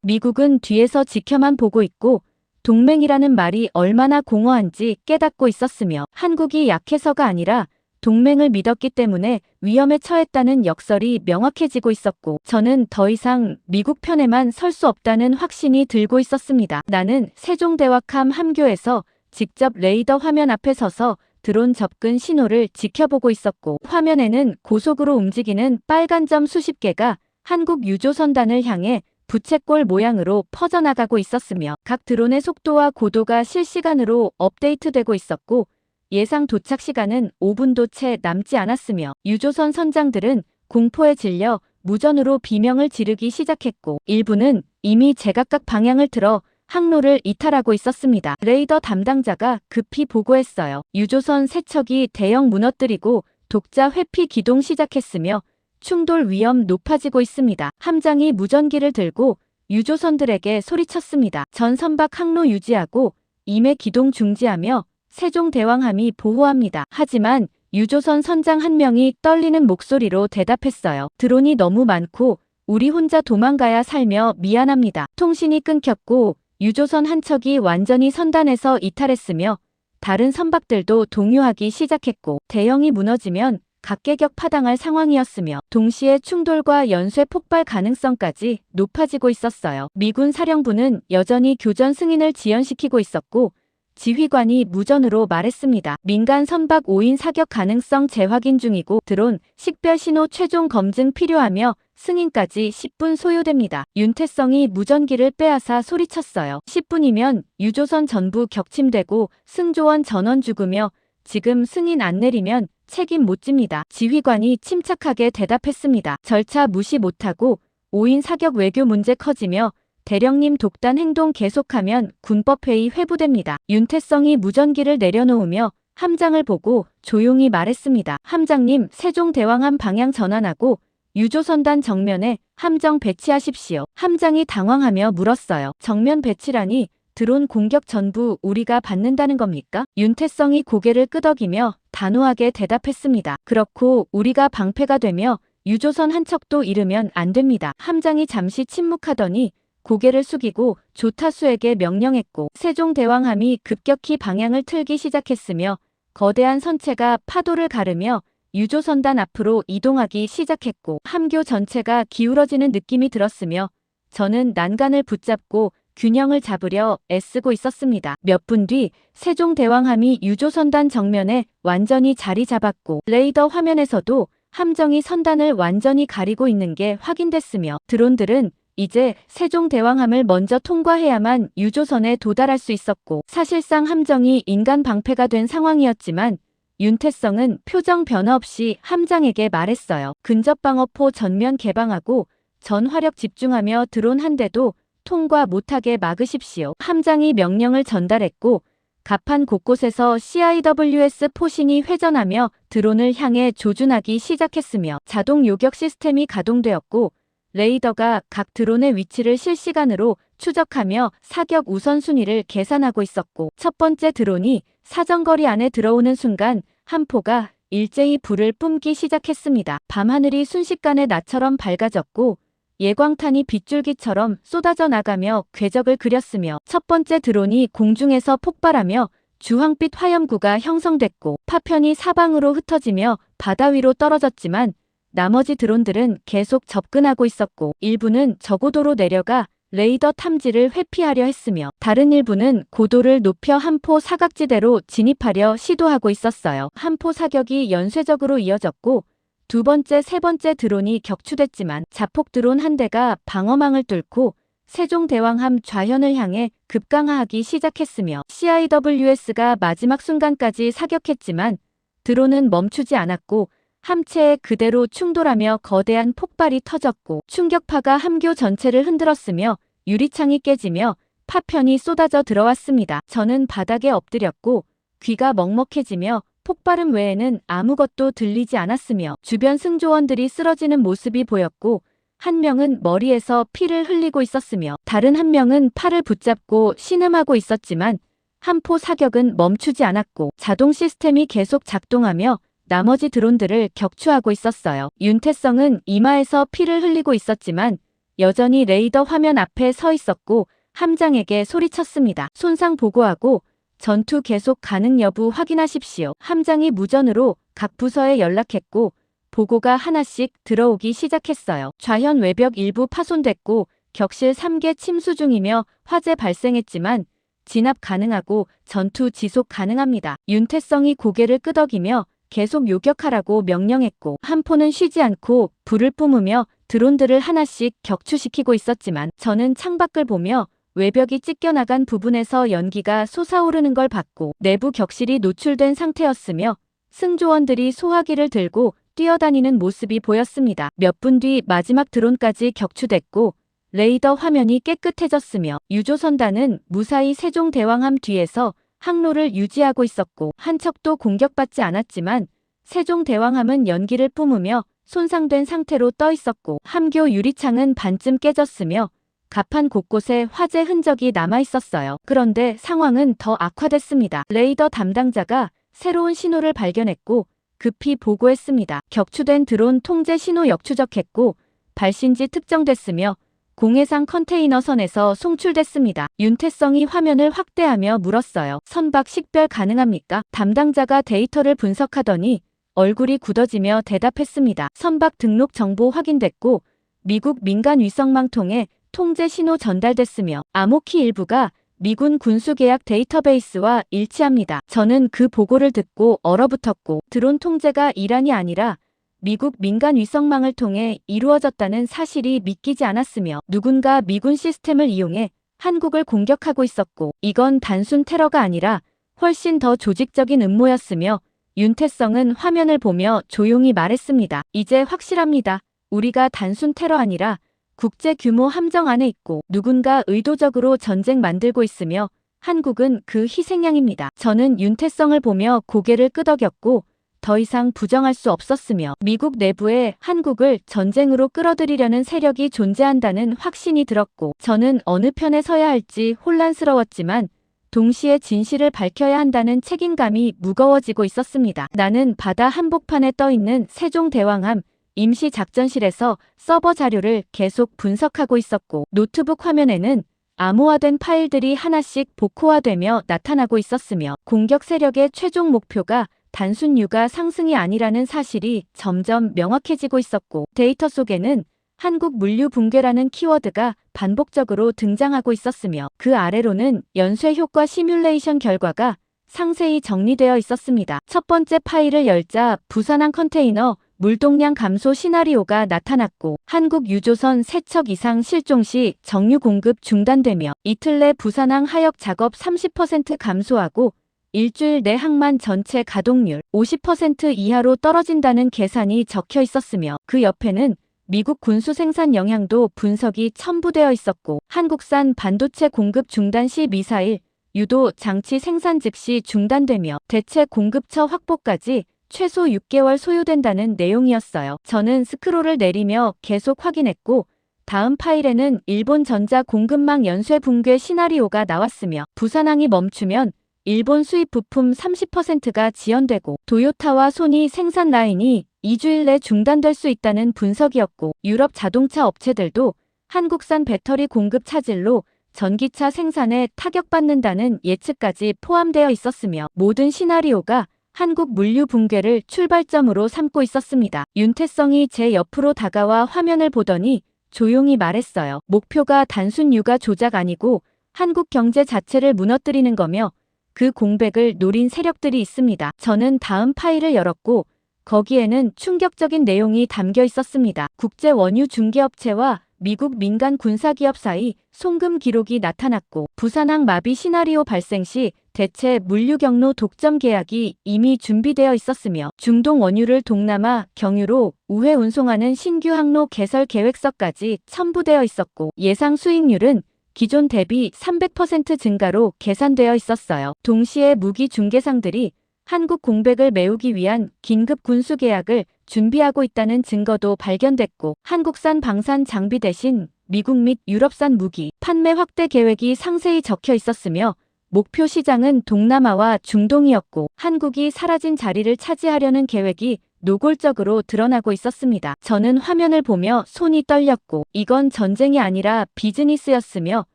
미국은 뒤에서 지켜만 보고 있고 동맹이라는 말이 얼마나 공허한지 깨닫고 있었으며 한국이 약해서가 아니라 동맹을 믿었기 때문에 위험에 처했다는 역설이 명확해지고 있었고 저는 더 이상 미국 편에만 설 수 없다는 확신이 들고 있었습니다. 나는 세종대왕함 함교에서 직접 레이더 화면 앞에 서서 드론 접근 신호를 지켜보고 있었고 화면에는 고속으로 움직이는 빨간 점 수십 개가 한국 유조선단을 향해 부채꼴 모양으로 퍼져나가고 있었으며 각 드론의 속도와 고도가 실시간으로 업데이트되고 있었고 예상 도착 시간은 5분도 채 남지 않았으며 유조선 선장들은 공포에 질려 무전으로 비명을 지르기 시작했고 일부는 이미 제각각 방향을 틀어 항로를 이탈하고 있었습니다. 레이더 담당자가 급히 보고했어요. 유조선 세 척이 대형 무너뜨리고 독자 회피 기동 시작했으며 충돌 위험 높아지고 있습니다. 함장이 무전기를 들고 유조선들에게 소리쳤습니다. 전 선박 항로 유지하고 임해 기동 중지하며 세종대왕함이 보호합니다. 하지만 유조선 선장 한 명이 떨리는 목소리로 대답했어요. 드론이 너무 많고 우리 혼자 도망가야 살며 미안합니다. 통신이 끊겼고 유조선 한 척이 완전히 선단에서 이탈했으며 다른 선박들도 동요하기 시작했고 대형이 무너지면 각계격 파당할 상황이었으며 동시에 충돌과 연쇄 폭발 가능성까지 높아지고 있었어요. 미군 사령부는 여전히 교전 승인을 지연시키고 있었고 지휘관이 무전으로 말했습니다. 민간 선박 5인 사격 가능성 재확인 중이고 드론 식별 신호 최종 검증 필요하며 승인까지 10분 소요됩니다. 윤태성이 무전기를 빼앗아 소리쳤어요. 10분이면 유조선 전부 격침되고 승조원 전원 죽으며 지금 승인 안 내리면 책임 못 집니다. 지휘관이 침착하게 대답했습니다. 절차 무시 못하고 5인 사격 외교 문제 커지며 대령님 독단 행동 계속하면 군법회의 회부됩니다. 윤태성이 무전기를 내려놓으며 함장을 보고 조용히 말했습니다. 함장님, 세종대왕함 방향 전환하고 유조선단 정면에 함정 배치하십시오. 함장이 당황하며 물었어요. 정면 배치라니 드론 공격 전부 우리가 받는다는 겁니까? 윤태성이 고개를 끄덕이며 단호하게 대답했습니다. 그렇고 우리가 방패가 되며 유조선 한 척도 잃으면 안 됩니다. 함장이 잠시 침묵하더니 고개를 숙이고 조타수에게 명령했고 세종대왕함이 급격히 방향을 틀기 시작했으며 거대한 선체가 파도를 가르며 유조선단 앞으로 이동하기 시작했고 함교 전체가 기울어지는 느낌이 들었으며 저는 난간을 붙잡고 균형을 잡으려 애쓰고 있었습니다. 몇 분 뒤 세종대왕함이 유조선단 정면에 완전히 자리 잡았고 레이더 화면에서도 함정이 선단을 완전히 가리고 있는 게 확인됐으며 드론들은 이제 세종대왕함을 먼저 통과해야만 유조선에 도달할 수 있었고 사실상 함정이 인간 방패가 된 상황이었지만 윤태성은 표정 변화 없이 함장에게 말했어요. 근접방어포 전면 개방하고 전화력 집중하며 드론 한 대도 통과 못하게 막으십시오. 함장이 명령을 전달했고 갑판 곳곳에서 CIWS 포신이 회전하며 드론을 향해 조준하기 시작했으며 자동 요격 시스템이 가동되었고 레이더가 각 드론의 위치를 실시간으로 추적하며 사격 우선순위를 계산하고 있었고 첫 번째 드론이 사정거리 안에 들어오는 순간 함포가 일제히 불을 뿜기 시작했습니다. 밤하늘이 순식간에 나처럼 밝아졌고 예광탄이 빗줄기처럼 쏟아져 나가며 궤적을 그렸으며 첫 번째 드론이 공중에서 폭발하며 주황빛 화염구가 형성됐고 파편이 사방으로 흩어지며 바다 위로 떨어졌지만 나머지 드론들은 계속 접근하고 있었고 일부는 저고도로 내려가 레이더 탐지를 회피하려 했으며 다른 일부는 고도를 높여 함포 사각지대로 진입하려 시도하고 있었어요. 함포 사격이 연쇄적으로 이어졌고 두 번째, 세 번째 드론이 격추됐지만 자폭 드론 한 대가 방어망을 뚫고 세종대왕함 좌현을 향해 급강하하기 시작했으며 CIWS가 마지막 순간까지 사격했지만 드론은 멈추지 않았고 함체에 그대로 충돌하며 거대한 폭발이 터졌고 충격파가 함교 전체를 흔들었으며 유리창이 깨지며 파편이 쏟아져 들어왔습니다. 저는 바닥에 엎드렸고 귀가 먹먹해지며 폭발음 외에는 아무것도 들리지 않았으며 주변 승조원들이 쓰러지는 모습이 보였고 한 명은 머리에서 피를 흘리고 있었으며 다른 한 명은 팔을 붙잡고 신음하고 있었지만 함포 사격은 멈추지 않았고 자동 시스템이 계속 작동하며 나머지 드론들을 격추하고 있었어요. 윤태성은 이마에서 피를 흘리고 있었지만 여전히 레이더 화면 앞에 서 있었고 함장에게 소리쳤습니다. 손상 보고하고 전투 계속 가능 여부 확인하십시오. 함장이 무전으로 각 부서에 연락했고 보고가 하나씩 들어오기 시작했어요. 좌현 외벽 일부 파손됐고 격실 3개 침수 중이며 화재 발생했지만 진압 가능하고 전투 지속 가능합니다. 윤태성이 고개를 끄덕이며 계속 요격하라고 명령했고 함포는 쉬지 않고 불을 뿜으며 드론들을 하나씩 격추시키고 있었지만 저는 창밖을 보며 외벽이 찢겨나간 부분에서 연기가 솟아오르는 걸 봤고 내부 격실이 노출된 상태였으며 승조원들이 소화기를 들고 뛰어다니는 모습이 보였습니다. 몇 분 뒤 마지막 드론까지 격추됐고 레이더 화면이 깨끗해졌으며 유조선단은 무사히 세종대왕함 뒤에서 항로를 유지하고 있었고 한 척도 공격받지 않았지만 세종대왕함은 연기를 뿜으며 손상된 상태로 떠 있었고 함교 유리창은 반쯤 깨졌으며 갑판 곳곳에 화재 흔적이 남아 있었어요. 그런데 상황은 더 악화됐습니다. 레이더 담당자가 새로운 신호를 발견했고 급히 보고했습니다. 격추된 드론 통제 신호 역추적했고 발신지 특정됐으며 공해상 컨테이너 선에서 송출됐습니다. 윤태성이 화면을 확대하며 물었어요. 선박 식별 가능합니까? 담당자가 데이터를 분석하더니 얼굴이 굳어지며 대답했습니다. 선박 등록 정보 확인됐고 미국 민간 위성망 통해 통제 신호 전달됐으며 암호키 일부가 미군 군수계약 데이터베이스와 일치합니다. 저는 그 보고를 듣고 얼어붙었고 드론 통제가 이란이 아니라 미국 민간 위성망을 통해 이루어졌다는 사실이 믿기지 않았으며 누군가 미군 시스템을 이용해 한국을 공격하고 있었고 이건 단순 테러가 아니라 훨씬 더 조직적인 음모였으며 윤태성은 화면을 보며 조용히 말했습니다. 이제 확실합니다. 우리가 단순 테러 아니라 국제 규모 함정 안에 있고 누군가 의도적으로 전쟁 만들고 있으며 한국은 그 희생양입니다. 저는 윤태성을 보며 고개를 끄덕였고 더 이상 부정할 수 없었으며 미국 내부에 한국을 전쟁으로 끌어들이려는 세력이 존재한다는 확신이 들었고 저는 어느 편에 서야 할지 혼란스러웠지만 동시에 진실을 밝혀야 한다는 책임감이 무거워지고 있었습니다. 나는 바다 한복판에 떠있는 세종대왕함 임시작전실에서 서버 자료를 계속 분석하고 있었고 노트북 화면에는 암호화된 파일들이 하나씩 복호화되며 나타나고 있었으며 공격 세력의 최종 목표가 단순 유가 상승이 아니라는 사실이 점점 명확해지고 있었고 데이터 속에는 한국 물류 붕괴라는 키워드가 반복적으로 등장하고 있었으며 그 아래로는 연쇄 효과 시뮬레이션 결과가 상세히 정리되어 있었습니다. 첫 번째 파일을 열자 부산항 컨테이너 물동량 감소 시나리오가 나타났고 한국 유조선 3척 이상 실종 시 정유 공급 중단되며 이틀 내 부산항 하역 작업 30% 감소하고 일주일 내 항만 전체 가동률 50% 이하로 떨어진다는 계산이 적혀 있었으며 그 옆에는 미국 군수 생산 영향도 분석이 첨부되어 있었고 한국산 반도체 공급 중단 시 미사일, 유도 장치 생산 즉시 중단되며 대체 공급처 확보까지 최소 6개월 소요된다는 내용이었어요. 저는 스크롤을 내리며 계속 확인했고 다음 파일에는 일본 전자 공급망 연쇄 붕괴 시나리오가 나왔으며 부산항이 멈추면 일본 수입 부품 30%가 지연되고 도요타와 소니 생산 라인이 2주일 내 중단될 수 있다는 분석이었고 유럽 자동차 업체들도 한국산 배터리 공급 차질로 전기차 생산에 타격받는다는 예측까지 포함되어 있었으며 모든 시나리오가 한국 물류 붕괴를 출발점으로 삼고 있었습니다. 윤태성이 제 옆으로 다가와 화면을 보더니 조용히 말했어요. 목표가 단순 유가 조작 아니고 한국 경제 자체를 무너뜨리는 거며 그 공백을 노린 세력들이 있습니다. 저는 다음 파일을 열었고 거기에는 충격적인 내용이 담겨 있었습니다. 국제 원유 중개업체와 미국 민간 군사기업 사이 송금 기록이 나타났고 부산항 마비 시나리오 발생 시 대체 물류 경로 독점 계약이 이미 준비되어 있었으며 중동 원유를 동남아 경유로 우회 운송하는 신규 항로 개설 계획서까지 첨부되어 있었고 예상 수익률은 기존 대비 300% 증가로 계산되어 있었어요. 동시에 무기 중개상들이 한국 공백을 메우기 위한 긴급 군수 계약을 준비하고 있다는 증거도 발견됐고, 한국산 방산 장비 대신 미국 및 유럽산 무기 판매 확대 계획이 상세히 적혀 있었으며, 목표 시장은 동남아와 중동이었고, 한국이 사라진 자리를 차지하려는 계획이 노골적으로 드러나고 있었습니다. 저는 화면을 보며 손이 떨렸고, 이건 전쟁이 아니라 비즈니스였으며,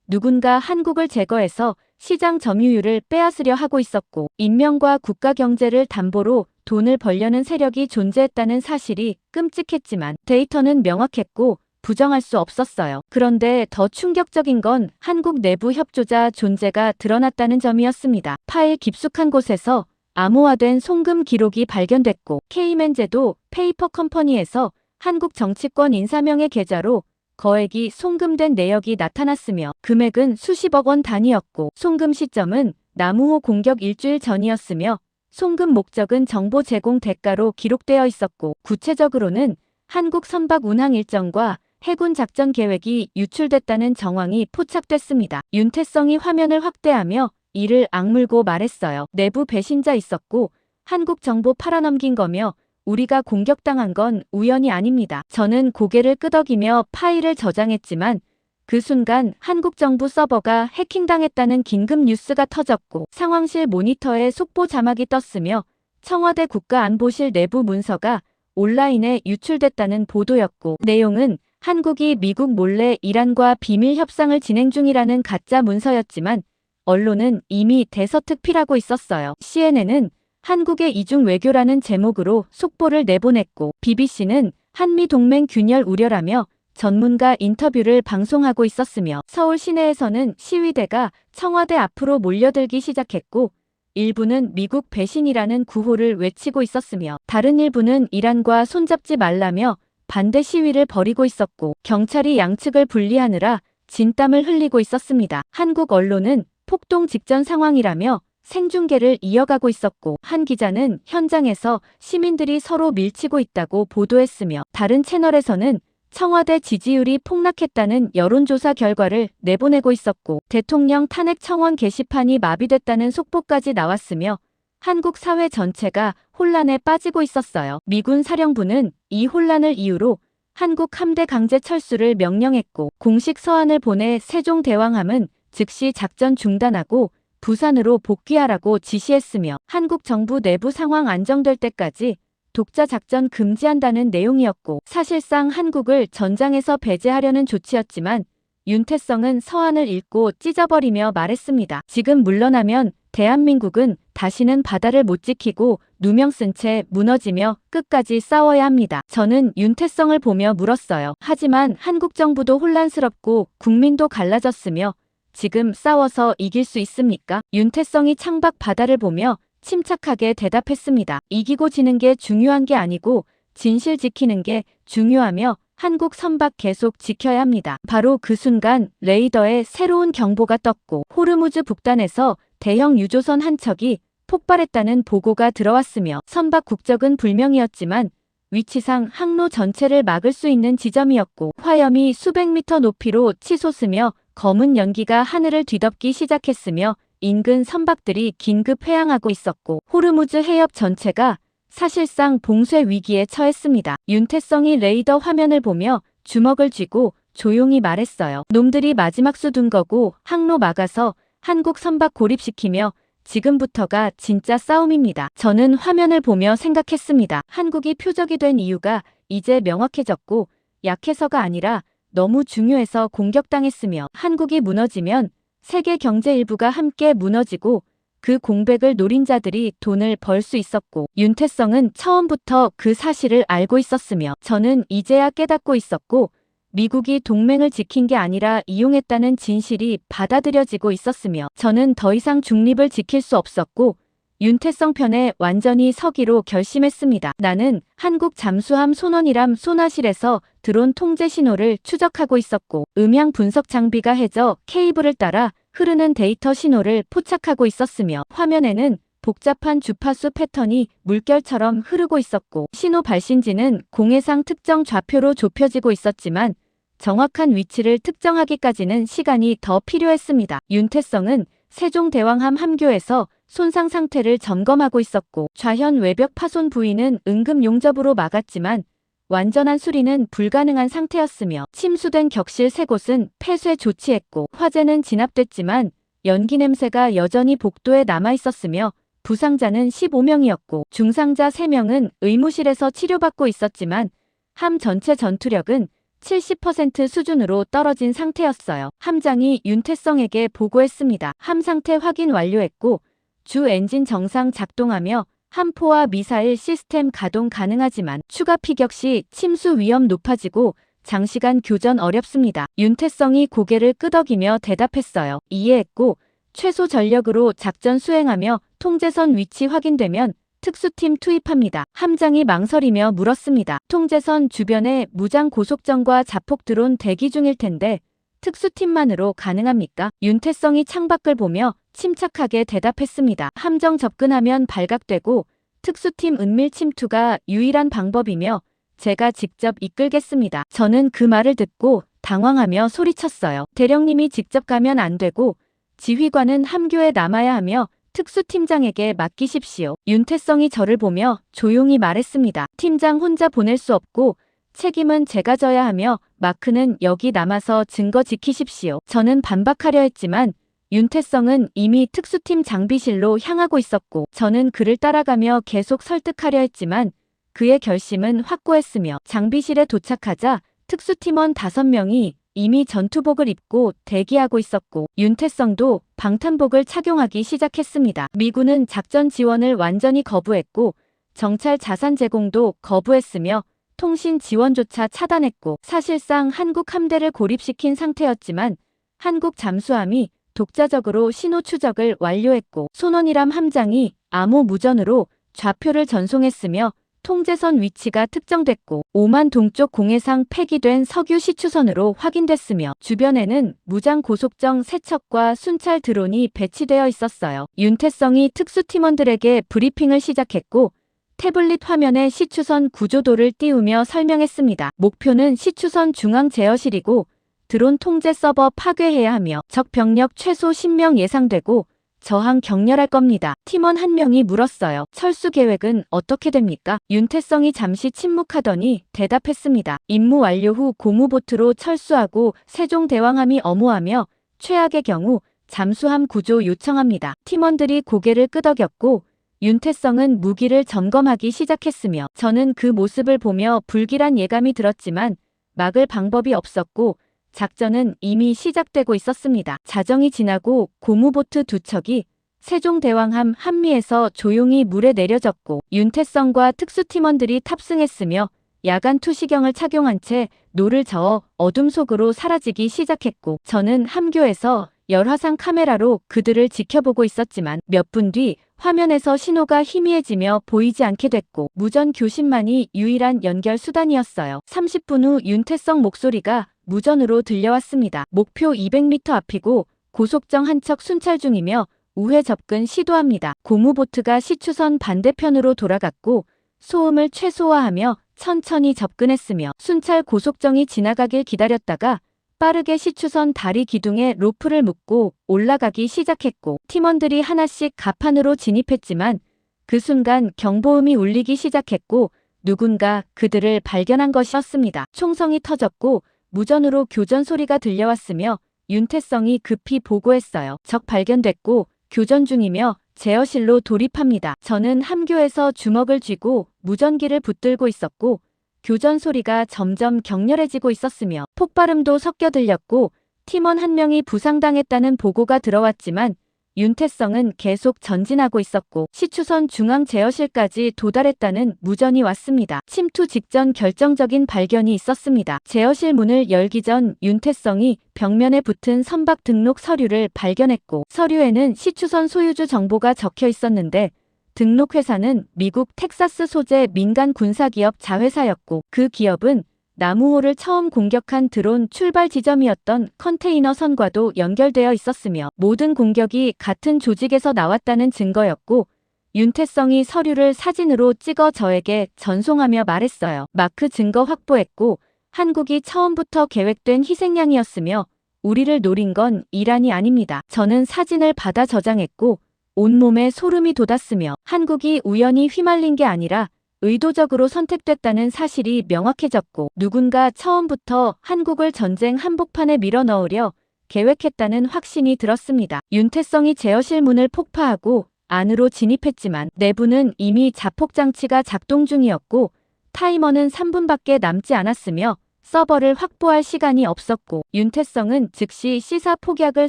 누군가 한국을 제거해서 시장 점유율을 빼앗으려 하고 있었고, 인명과 국가 경제를 담보로 돈을 벌려는 세력이 존재했다는 사실이 끔찍했지만 데이터는 명확했고 부정할 수 없었어요. 그런데 더 충격적인 건 한국 내부 협조자 존재가 드러났다는 점이었습니다. 파일 깊숙한 곳에서 암호화된 송금 기록이 발견됐고, 케이맨제도 페이퍼 컴퍼니에서 한국 정치권 인사명의 계좌로 거액이 송금된 내역이 나타났으며, 금액은 수십억 원 단위였고, 송금 시점은 남우호 공격 일주일 전이었으며, 송금 목적은 정보 제공 대가로 기록되어 있었고, 구체적으로는 한국 선박 운항 일정과 해군 작전 계획이 유출됐다는 정황이 포착됐습니다. 윤태성이 화면을 확대하며 이를 악물고 말했어요. 내부 배신자 있었고 한국 정보 팔아넘긴 거며 우리가 공격당한 건 우연이 아닙니다. 저는 고개를 끄덕이며 파일을 저장했지만 그 순간 한국 정부 서버가 해킹당했다는 긴급 뉴스가 터졌고, 상황실 모니터에 속보 자막이 떴으며 청와대 국가안보실 내부 문서가 온라인에 유출됐다는 보도였고, 내용은 한국이 미국 몰래 이란과 비밀 협상을 진행 중이라는 가짜 문서였지만 언론은 이미 대서특필하고 있었어요. CNN은 한국의 이중 외교라는 제목으로 속보를 내보냈고, BBC는 한미 동맹 균열 우려라며 전문가 인터뷰를 방송하고 있었으며, 서울 시내에서는 시위대가 청와대 앞으로 몰려들기 시작했고, 일부는 미국 배신이라는 구호를 외치고 있었으며, 다른 일부는 이란과 손잡지 말라며 반대 시위를 벌이고 있었고, 경찰이 양측을 분리하느라 진땀을 흘리고 있었습니다. 한국 언론은 폭동 직전 상황이라며 생중계를 이어가고 있었고, 한 기자는 현장에서 시민들이 서로 밀치고 있다고 보도했으며, 다른 채널에서는 청와대 지지율이 폭락했다는 여론조사 결과를 내보내고 있었고, 대통령 탄핵 청원 게시판이 마비됐다는 속보까지 나왔으며 한국 사회 전체가 혼란에 빠지고 있었어요. 미군 사령부는 이 혼란을 이유로 한국 함대 강제 철수를 명령했고, 공식 서한을 보내 세종대왕함은 즉시 작전 중단하고 부산으로 복귀하라고 지시했으며, 한국 정부 내부 상황 안정될 때까지 독자 작전 금지한다는 내용이었고, 사실상 한국을 전장에서 배제하려는 조치였지만 윤태성은 서한을 읽고 찢어버리며 말했습니다. 지금 물러나면 대한민국은 다시는 바다를 못 지키고 누명 쓴 채 무너지며 끝까지 싸워야 합니다. 저는 윤태성을 보며 물었어요. 하지만 한국 정부도 혼란스럽고 국민도 갈라졌으며 지금 싸워서 이길 수 있습니까? 윤태성이 창밖 바다를 보며 침착하게 대답했습니다. 이기고 지는 게 중요한 게 아니고 진실 지키는 게 중요하며 한국 선박 계속 지켜야 합니다. 바로 그 순간 레이더에 새로운 경보가 떴고, 호르무즈 북단에서 대형 유조선 한 척이 폭발했다는 보고가 들어왔으며, 선박 국적은 불명이었지만 위치상 항로 전체를 막을 수 있는 지점이었고, 화염이 수백 미터 높이로 치솟으며 검은 연기가 하늘을 뒤덮기 시작했으며 인근 선박들이 긴급 회항하고 있었고, 호르무즈 해협 전체가 사실상 봉쇄 위기에 처했습니다. 윤태성이 레이더 화면을 보며 주먹을 쥐고 조용히 말했어요. 놈들이 마지막 수 둔 거고 항로 막아서 한국 선박 고립시키며 지금부터가 진짜 싸움입니다. 저는 화면을 보며 생각했습니다. 한국이 표적이 된 이유가 이제 명확해졌고, 약해서가 아니라 너무 중요해서 공격당했으며, 한국이 무너지면 세계 경제 일부가 함께 무너지고 그 공백을 노린 자들이 돈을 벌 수 있었고, 윤태성은 처음부터 그 사실을 알고 있었으며 저는 이제야 깨닫고 있었고, 미국이 동맹을 지킨 게 아니라 이용했다는 진실이 받아들여지고 있었으며, 저는 더 이상 중립을 지킬 수 없었고 윤태성 편에 완전히 서기로 결심했습니다. 나는 한국 잠수함 손원이람 소나실에서 드론 통제 신호를 추적하고 있었고, 음향 분석 장비가 해저 케이블을 따라 흐르는 데이터 신호를 포착하고 있었으며, 화면에는 복잡한 주파수 패턴이 물결처럼 흐르고 있었고, 신호 발신지는 공해상 특정 좌표로 좁혀지고 있었지만 정확한 위치를 특정하기까지는 시간이 더 필요했습니다. 윤태성은 세종대왕함 함교에서 손상 상태를 점검하고 있었고 좌현 외벽 파손 부위는 응급 용접으로 막았지만 완전한 수리는 불가능한 상태였으며 침수된 격실 3곳은 폐쇄 조치했고 화재는 진압됐지만 연기 냄새가 여전히 복도에 남아있었으며 부상자는 15명이었고 중상자 3명은 의무실에서 치료받고 있었지만 함 전체 전투력은 70% 수준으로 떨어진 상태였어요. 함장이 윤태성에게 보고했습니다. 함 상태 확인 완료했고 주 엔진 정상 작동하며 함포와 미사일 시스템 가동 가능하지만 추가 피격 시 침수 위험 높아지고 장시간 교전 어렵습니다. 윤태성이 고개를 끄덕이며 대답했어요. 이해했고 최소 전력으로 작전 수행하며 통제선 위치 확인되면 특수팀 투입합니다. 함장이 망설이며 물었습니다. 통제선 주변에 무장 고속정과 자폭 드론 대기 중일 텐데 특수팀만으로 가능합니까? 윤태성이 창밖을 보며 침착하게 대답했습니다. 함정 접근하면 발각되고 특수팀 은밀 침투가 유일한 방법이며 제가 직접 이끌겠습니다. 저는 그 말을 듣고 당황하며 소리쳤어요. 대령님이 직접 가면 안 되고 지휘관은 함교에 남아야 하며 특수팀장에게 맡기십시오. 윤태성이 저를 보며 조용히 말했습니다. 팀장 혼자 보낼 수 없고 책임은 제가 져야 하며 마크는 여기 남아서 증거 지키십시오. 저는 반박하려 했지만 윤태성은 이미 특수팀 장비실로 향하고 있었고 저는 그를 따라가며 계속 설득하려 했지만 그의 결심은 확고했으며 장비실에 도착하자 특수팀원 5명이 이미 전투복을 입고 대기하고 있었고 윤태성도 방탄복을 착용하기 시작했습니다. 미군은 작전 지원을 완전히 거부했고 정찰 자산 제공도 거부했으며 통신 지원조차 차단했고 사실상 한국 함대를 고립시킨 상태였지만 한국 잠수함이 독자적으로 신호 추적을 완료했고 손원이람 함장이 암호 무전으로 좌표를 전송했으며 통제선 위치가 특정됐고 오만 동쪽 공해상 폐기된 석유 시추선으로 확인됐으며 주변에는 무장 고속정 3척과 순찰 드론이 배치되어 있었어요. 윤태성이 특수팀원들에게 브리핑을 시작했고 태블릿 화면에 시추선 구조도를 띄우며 설명했습니다. 목표는 시추선 중앙 제어실이고 드론 통제 서버 파괴해야 하며 적 병력 최소 10명 예상되고 저항 격렬할 겁니다. 팀원 한 명이 물었어요. 철수 계획은 어떻게 됩니까? 윤태성이 잠시 침묵하더니 대답했습니다. 임무 완료 후 고무보트로 철수하고 세종대왕함이 엄호하며 최악의 경우 잠수함 구조 요청합니다. 팀원들이 고개를 끄덕였고 윤태성은 무기를 점검하기 시작했으며 저는 그 모습을 보며 불길한 예감이 들었지만 막을 방법이 없었고 작전은 이미 시작되고 있었습니다. 자정이 지나고 고무보트 2척이 세종대왕함 한미에서 조용히 물에 내려졌고 윤태성과 특수팀원들이 탑승했으며 야간 투시경을 착용한 채 노를 저어 어둠 속으로 사라지기 시작했고 저는 함교에서 열화상 카메라로 그들을 지켜보고 있었지만 몇 분 뒤 화면에서 신호가 희미해지며 보이지 않게 됐고 무전 교신만이 유일한 연결 수단이었어요. 30분 후 윤태성 목소리가 무전으로 들려왔습니다. 목표 200m 앞이고 고속정 한 척 순찰 중이며 우회 접근 시도합니다. 고무보트가 시추선 반대편으로 돌아갔고 소음을 최소화하며 천천히 접근했으며 순찰 고속정이 지나가길 기다렸다가 빠르게 시추선 다리 기둥에 로프를 묶고 올라가기 시작했고 팀원들이 하나씩 갑판으로 진입했지만 그 순간 경보음이 울리기 시작했고 누군가 그들을 발견한 것이었습니다. 총성이 터졌고 무전으로 교전 소리가 들려왔으며 윤태성이 급히 보고했어요. 적 발견됐고 교전 중이며 제어실로 돌입합니다. 저는 함교에서 주먹을 쥐고 무전기를 붙들고 있었고 교전 소리가 점점 격렬해지고 있었으며 폭발음도 섞여 들렸고 팀원 한 명이 부상당했다는 보고가 들어왔지만 윤태성은 계속 전진하고 있었고 시추선 중앙 제어실까지 도달했다는 무전이 왔습니다. 침투 직전 결정적인 발견이 있었습니다. 제어실 문을 열기 전 윤태성이 벽면에 붙은 선박 등록 서류를 발견했고 서류에는 시추선 소유주 정보가 적혀 있었는데 등록 회사는 미국 텍사스 소재 민간 군사기업 자회사였고 그 기업은 나무호를 처음 공격한 드론 출발 지점이었던 컨테이너 선과도 연결되어 있었으며 모든 공격이 같은 조직에서 나왔다는 증거였고 윤태성이 서류를 사진으로 찍어 저에게 전송하며 말했어요. 마크 증거 확보했고 한국이 처음부터 계획된 희생양이었으며 우리를 노린 건 이란이 아닙니다. 저는 사진을 받아 저장했고 온몸에 소름이 돋았으며 한국이 우연히 휘말린 게 아니라 의도적으로 선택됐다는 사실이 명확해졌고 누군가 처음부터 한국을 전쟁 한복판에 밀어넣으려 계획했다는 확신이 들었습니다. 윤태성이 제어실 문을 폭파하고 안으로 진입했지만 내부는 이미 자폭장치가 작동 중이었고 타이머는 3분밖에 남지 않았으며 서버를 확보할 시간이 없었고 윤태성은 즉시 시사 폭약을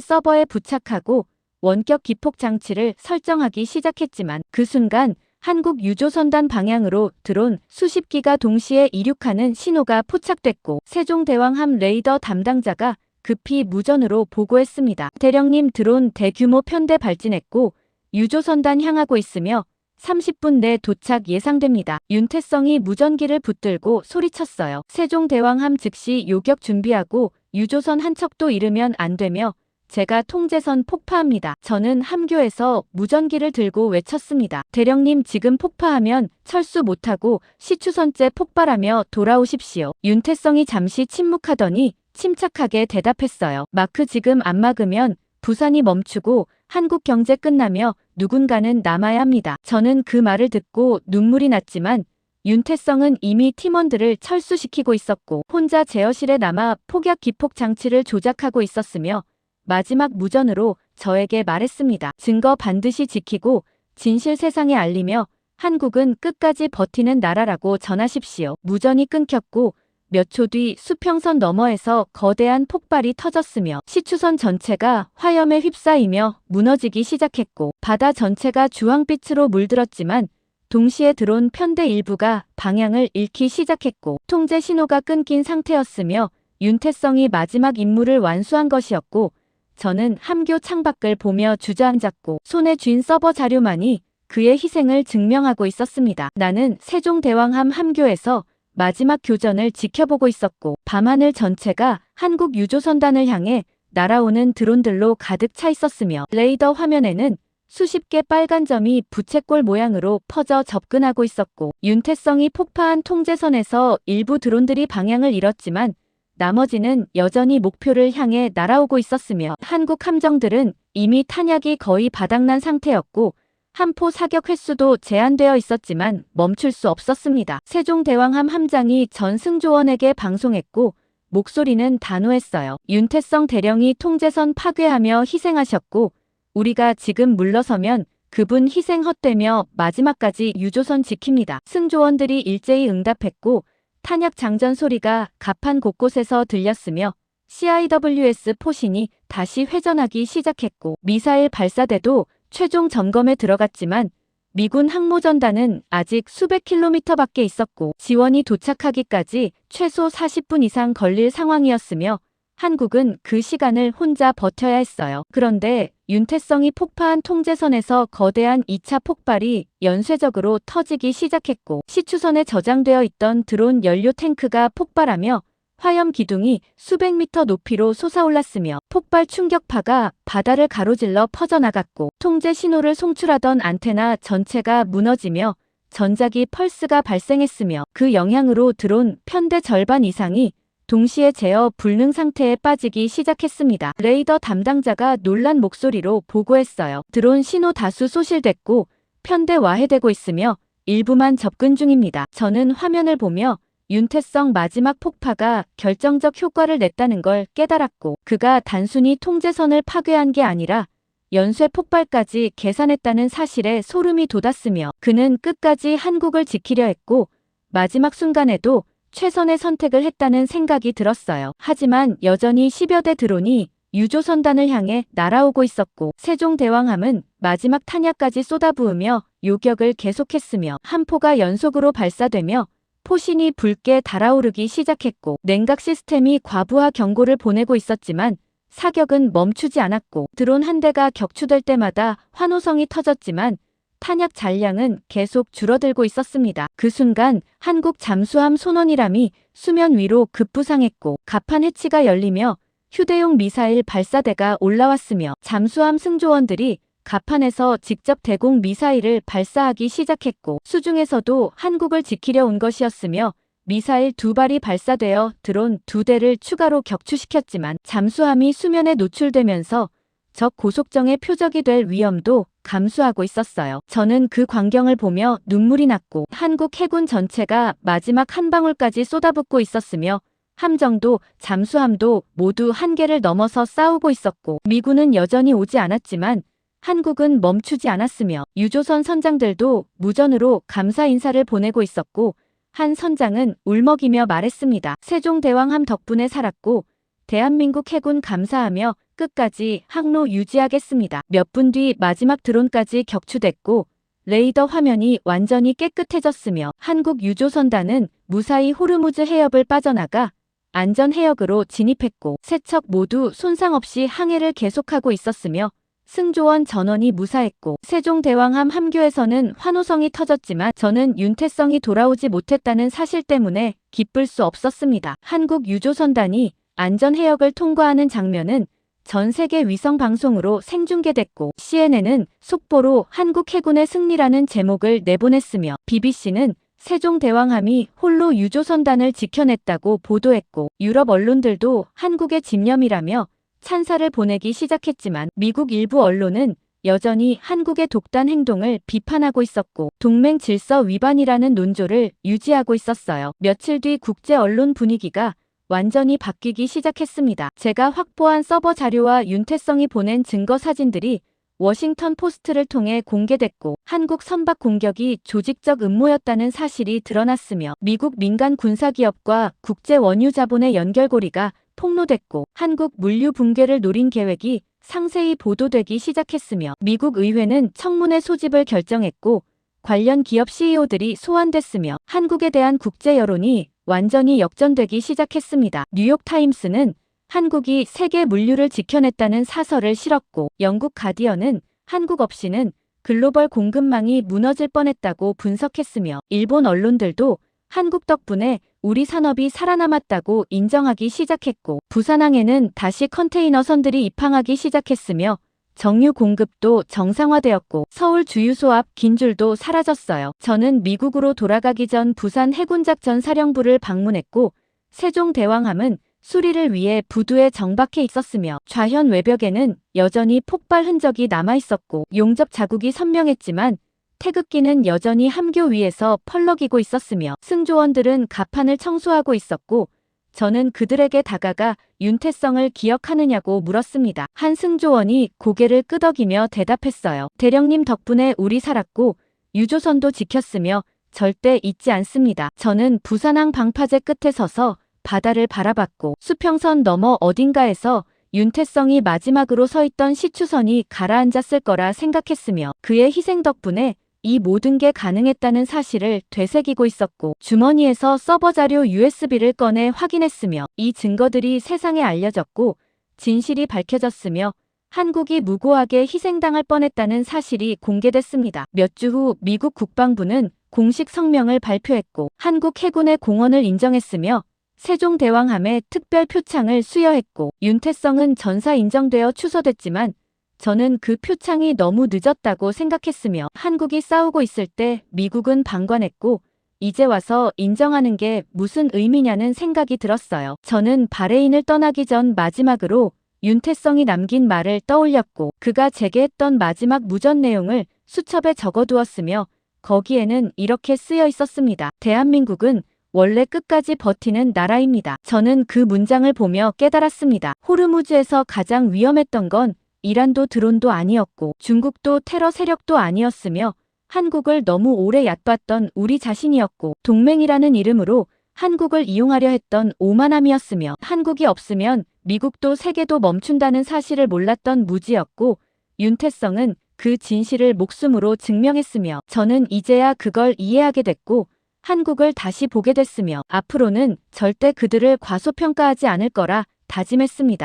서버에 부착하고 원격 기폭 장치를 설정하기 시작했지만 그 순간 한국 유조선단 방향으로 드론 수십 기가 동시에 이륙하는 신호가 포착됐고 세종대왕함 레이더 담당자가 급히 무전으로 보고했습니다. 대령님, 드론 대규모 편대 발진했고 유조선단 향하고 있으며 30분 내 도착 예상됩니다. 윤태성이 무전기를 붙들고 소리쳤어요. 세종대왕함 즉시 요격 준비하고 유조선 한 척도 잃으면 안 되며 제가 통제선 폭파합니다. 저는 함교에서 무전기를 들고 외쳤습니다. 대령님, 지금 폭파하면 철수 못하고 시추선째 폭발하며 돌아오십시오. 윤태성이 잠시 침묵하더니 침착하게 대답했어요. 마크, 지금 안 막으면 부산이 멈추고 한국 경제 끝나며 누군가는 남아야 합니다. 저는 그 말을 듣고 눈물이 났지만 윤태성은 이미 팀원들을 철수시키고 있었고 혼자 제어실에 남아 폭약 기폭 장치를 조작하고 있었으며 마지막 무전으로 저에게 말했습니다. 증거 반드시 지키고 진실 세상에 알리며 한국은 끝까지 버티는 나라라고 전하십시오. 무전이 끊겼고 몇 초 뒤 수평선 너머에서 거대한 폭발이 터졌으며 시추선 전체가 화염에 휩싸이며 무너지기 시작했고 바다 전체가 주황빛으로 물들었지만 동시에 드론 편대 일부가 방향을 잃기 시작했고 통제 신호가 끊긴 상태였으며 윤태성이 마지막 임무를 완수한 것이었고 저는 함교 창밖을 보며 주저앉았고 손에 쥔 서버 자료만이 그의 희생을 증명하고 있었습니다. 나는 세종대왕함 함교에서 마지막 교전을 지켜보고 있었고 밤하늘 전체가 한국 유조선단을 향해 날아오는 드론들로 가득 차 있었으며 레이더 화면에는 수십 개 빨간 점이 부채꼴 모양으로 퍼져 접근하고 있었고 윤태성이 폭파한 통제선에서 일부 드론들이 방향을 잃었지만 나머지는 여전히 목표를 향해 날아오고 있었으며 한국 함정들은 이미 탄약이 거의 바닥난 상태였고 함포 사격 횟수도 제한되어 있었지만 멈출 수 없었습니다. 세종대왕함 함장이 전 승조원에게 방송했고 목소리는 단호했어요. 윤태성 대령이 통제선 파괴하며 희생하셨고 우리가 지금 물러서면 그분 희생 헛되며 마지막까지 유조선 지킵니다. 승조원들이 일제히 응답했고 탄약 장전 소리가 갑판 곳곳에서 들렸으며 CIWS 포신이 다시 회전하기 시작했고 미사일 발사대도 최종 점검에 들어갔지만 미군 항모전단은 아직 수백 킬로미터밖에 있었고 지원이 도착하기까지 최소 40분 이상 걸릴 상황이었으며 한국은 그 시간을 혼자 버텨야 했어요. 그런데 윤태성이 폭파한 통제선에서 거대한 2차 폭발이 연쇄적으로 터지기 시작했고 시추선에 저장되어 있던 드론 연료 탱크가 폭발하며 화염 기둥이 수백 미터 높이로 솟아올랐으며 폭발 충격파가 바다를 가로질러 퍼져나갔고 통제 신호를 송출하던 안테나 전체가 무너지며 전자기 펄스가 발생했으며 그 영향으로 드론 편대 절반 이상이 동시에 제어 불능 상태에 빠지기 시작했습니다. 레이더 담당자가 놀란 목소리로 보고했어요. 드론 신호 다수 소실됐고 편대 와해되고 있으며 일부만 접근 중입니다. 저는 화면을 보며 윤태성 마지막 폭파가 결정적 효과를 냈다는 걸 깨달았고 그가 단순히 통제선을 파괴한 게 아니라 연쇄 폭발까지 계산했다는 사실에 소름이 돋았으며 그는 끝까지 한국을 지키려 했고 마지막 순간에도 최선의 선택을 했다는 생각이 들었어요. 하지만 여전히 10여 대 드론이 유조선단을 향해 날아오고 있었고 세종대왕함은 마지막 탄약까지 쏟아부으며 요격을 계속했으며 함포가 연속으로 발사되며 포신이 붉게 달아오르기 시작했고 냉각 시스템이 과부하 경고를 보내고 있었지만 사격은 멈추지 않았고 드론 한 대가 격추될 때마다 환호성이 터졌지만 탄약 잔량은 계속 줄어들고 있었습니다. 그 순간 한국 잠수함 손원이람이 수면 위로 급부상했고 갑판 해치가 열리며 휴대용 미사일 발사대가 올라왔으며 잠수함 승조원들이 갑판에서 직접 대공 미사일을 발사하기 시작했고 수중에서도 한국을 지키려 온 것이었으며 미사일 2발이 발사되어 드론 2대를 추가로 격추시켰지만 잠수함이 수면에 노출되면서 적 고속정의 표적이 될 위험도 감수하고 있었어요. 저는 그 광경을 보며 눈물이 났고 한국 해군 전체가 마지막 한 방울까지 쏟아붓고 있었으며 함정도 잠수함도 모두 한계를 넘어서 싸우고 있었고 미군은 여전히 오지 않았지만 한국은 멈추지 않았으며 유조선 선장들도 무전으로 감사 인사를 보내고 있었고 한 선장은 울먹이며 말했습니다. 세종대왕함 덕분에 살았고 대한민국 해군 감사하며 끝까지 항로 유지하겠습니다. 몇 분 뒤 마지막 드론까지 격추됐고 레이더 화면이 완전히 깨끗해졌으며 한국 유조선단은 무사히 호르무즈 해협을 빠져나가 안전 해역으로 진입했고 세 척 모두 손상 없이 항해를 계속하고 있었으며 승조원 전원이 무사했고 세종대왕함 함교에서는 환호성이 터졌지만 저는 윤태성이 돌아오지 못했다는 사실 때문에 기쁠 수 없었습니다. 한국 유조선단이 안전 해역을 통과하는 장면은 전 세계 위성 방송으로 생중계됐고 CNN은 속보로 한국 해군의 승리라는 제목을 내보냈으며 BBC는 세종대왕함이 홀로 유조선단을 지켜냈다고 보도했고 유럽 언론들도 한국의 집념이라며 찬사를 보내기 시작했지만 미국 일부 언론은 여전히 한국의 독단 행동을 비판하고 있었고 동맹 질서 위반이라는 논조를 유지하고 있었어요. 며칠 뒤 국제 언론 분위기가 완전히 바뀌기 시작했습니다. 제가 확보한 서버 자료와 윤태성이 보낸 증거 사진들이 워싱턴 포스트를 통해 공개됐고 한국 선박 공격이 조직적 음모였다는 사실이 드러났으며 미국 민간 군사기업과 국제 원유 자본의 연결고리가 폭로됐고 한국 물류 붕괴를 노린 계획이 상세히 보도되기 시작했으며 미국 의회는 청문회 소집을 결정했고 관련 기업 CEO들이 소환됐으며 한국에 대한 국제 여론이 완전히 역전되기 시작했습니다. 뉴욕타임스는 한국이 세계 물류를 지켜냈다는 사설을 실었고 영국 가디언은 한국 없이는 글로벌 공급망이 무너질 뻔했다고 분석했으며 일본 언론들도 한국 덕분에 우리 산업이 살아남았다고 인정하기 시작했고 부산항에는 다시 컨테이너 선들이 입항하기 시작했으며 정유 공급도 정상화되었고 서울 주유소 앞 긴 줄도 사라졌어요. 저는 미국으로 돌아가기 전 부산 해군작전 사령부를 방문했고 세종대왕함은 수리를 위해 부두에 정박해 있었으며 좌현 외벽에는 여전히 폭발 흔적이 남아있었고 용접 자국이 선명했지만 태극기는 여전히 함교 위에서 펄럭이고 있었으며 승조원들은 갑판을 청소하고 있었고 저는 그들에게 다가가 윤태성을 기억하느냐고 물었습니다. 한 승조원이 고개를 끄덕이며 대답했어요. 대령님 덕분에 우리 살았고 유조선도 지켰으며 절대 잊지 않습니다. 저는 부산항 방파제 끝에 서서 바다를 바라봤고 수평선 너머 어딘가에서 윤태성이 마지막으로 서 있던 시추선이 가라앉았을 거라 생각했으며 그의 희생 덕분에 이 모든 게 가능했다는 사실을 되새기고 있었고 주머니에서 서버 자료 USB를 꺼내 확인했으며 이 증거들이 세상에 알려졌고 진실이 밝혀졌으며 한국이 무고하게 희생당할 뻔했다는 사실이 공개됐습니다. 몇 주 후 미국 국방부는 공식 성명을 발표했고 한국 해군의 공헌을 인정했으며 세종대왕함의 특별 표창을 수여했고 윤태성은 전사 인정되어 추서됐지만 저는 그 표창이 너무 늦었다고 생각했으며 한국이 싸우고 있을 때 미국은 방관했고 이제 와서 인정하는 게 무슨 의미냐는 생각이 들었어요. 저는 바레인을 떠나기 전 마지막으로 윤태성이 남긴 말을 떠올렸고 그가 제게 했던 마지막 무전 내용을 수첩에 적어두었으며 거기에는 이렇게 쓰여 있었습니다. 대한민국은 원래 끝까지 버티는 나라입니다. 저는 그 문장을 보며 깨달았습니다. 호르무즈에서 가장 위험했던 건 이란도 드론도 아니었고 중국도 테러 세력도 아니었으며 한국을 너무 오래 얕봤던 우리 자신이었고 동맹이라는 이름으로 한국을 이용하려 했던 오만함이었으며 한국이 없으면 미국도 세계도 멈춘다는 사실을 몰랐던 무지였고 윤태성은 그 진실을 목숨으로 증명했으며 저는 이제야 그걸 이해하게 됐고 한국을 다시 보게 됐으며 앞으로는 절대 그들을 과소평가하지 않을 거라 다짐했습니다.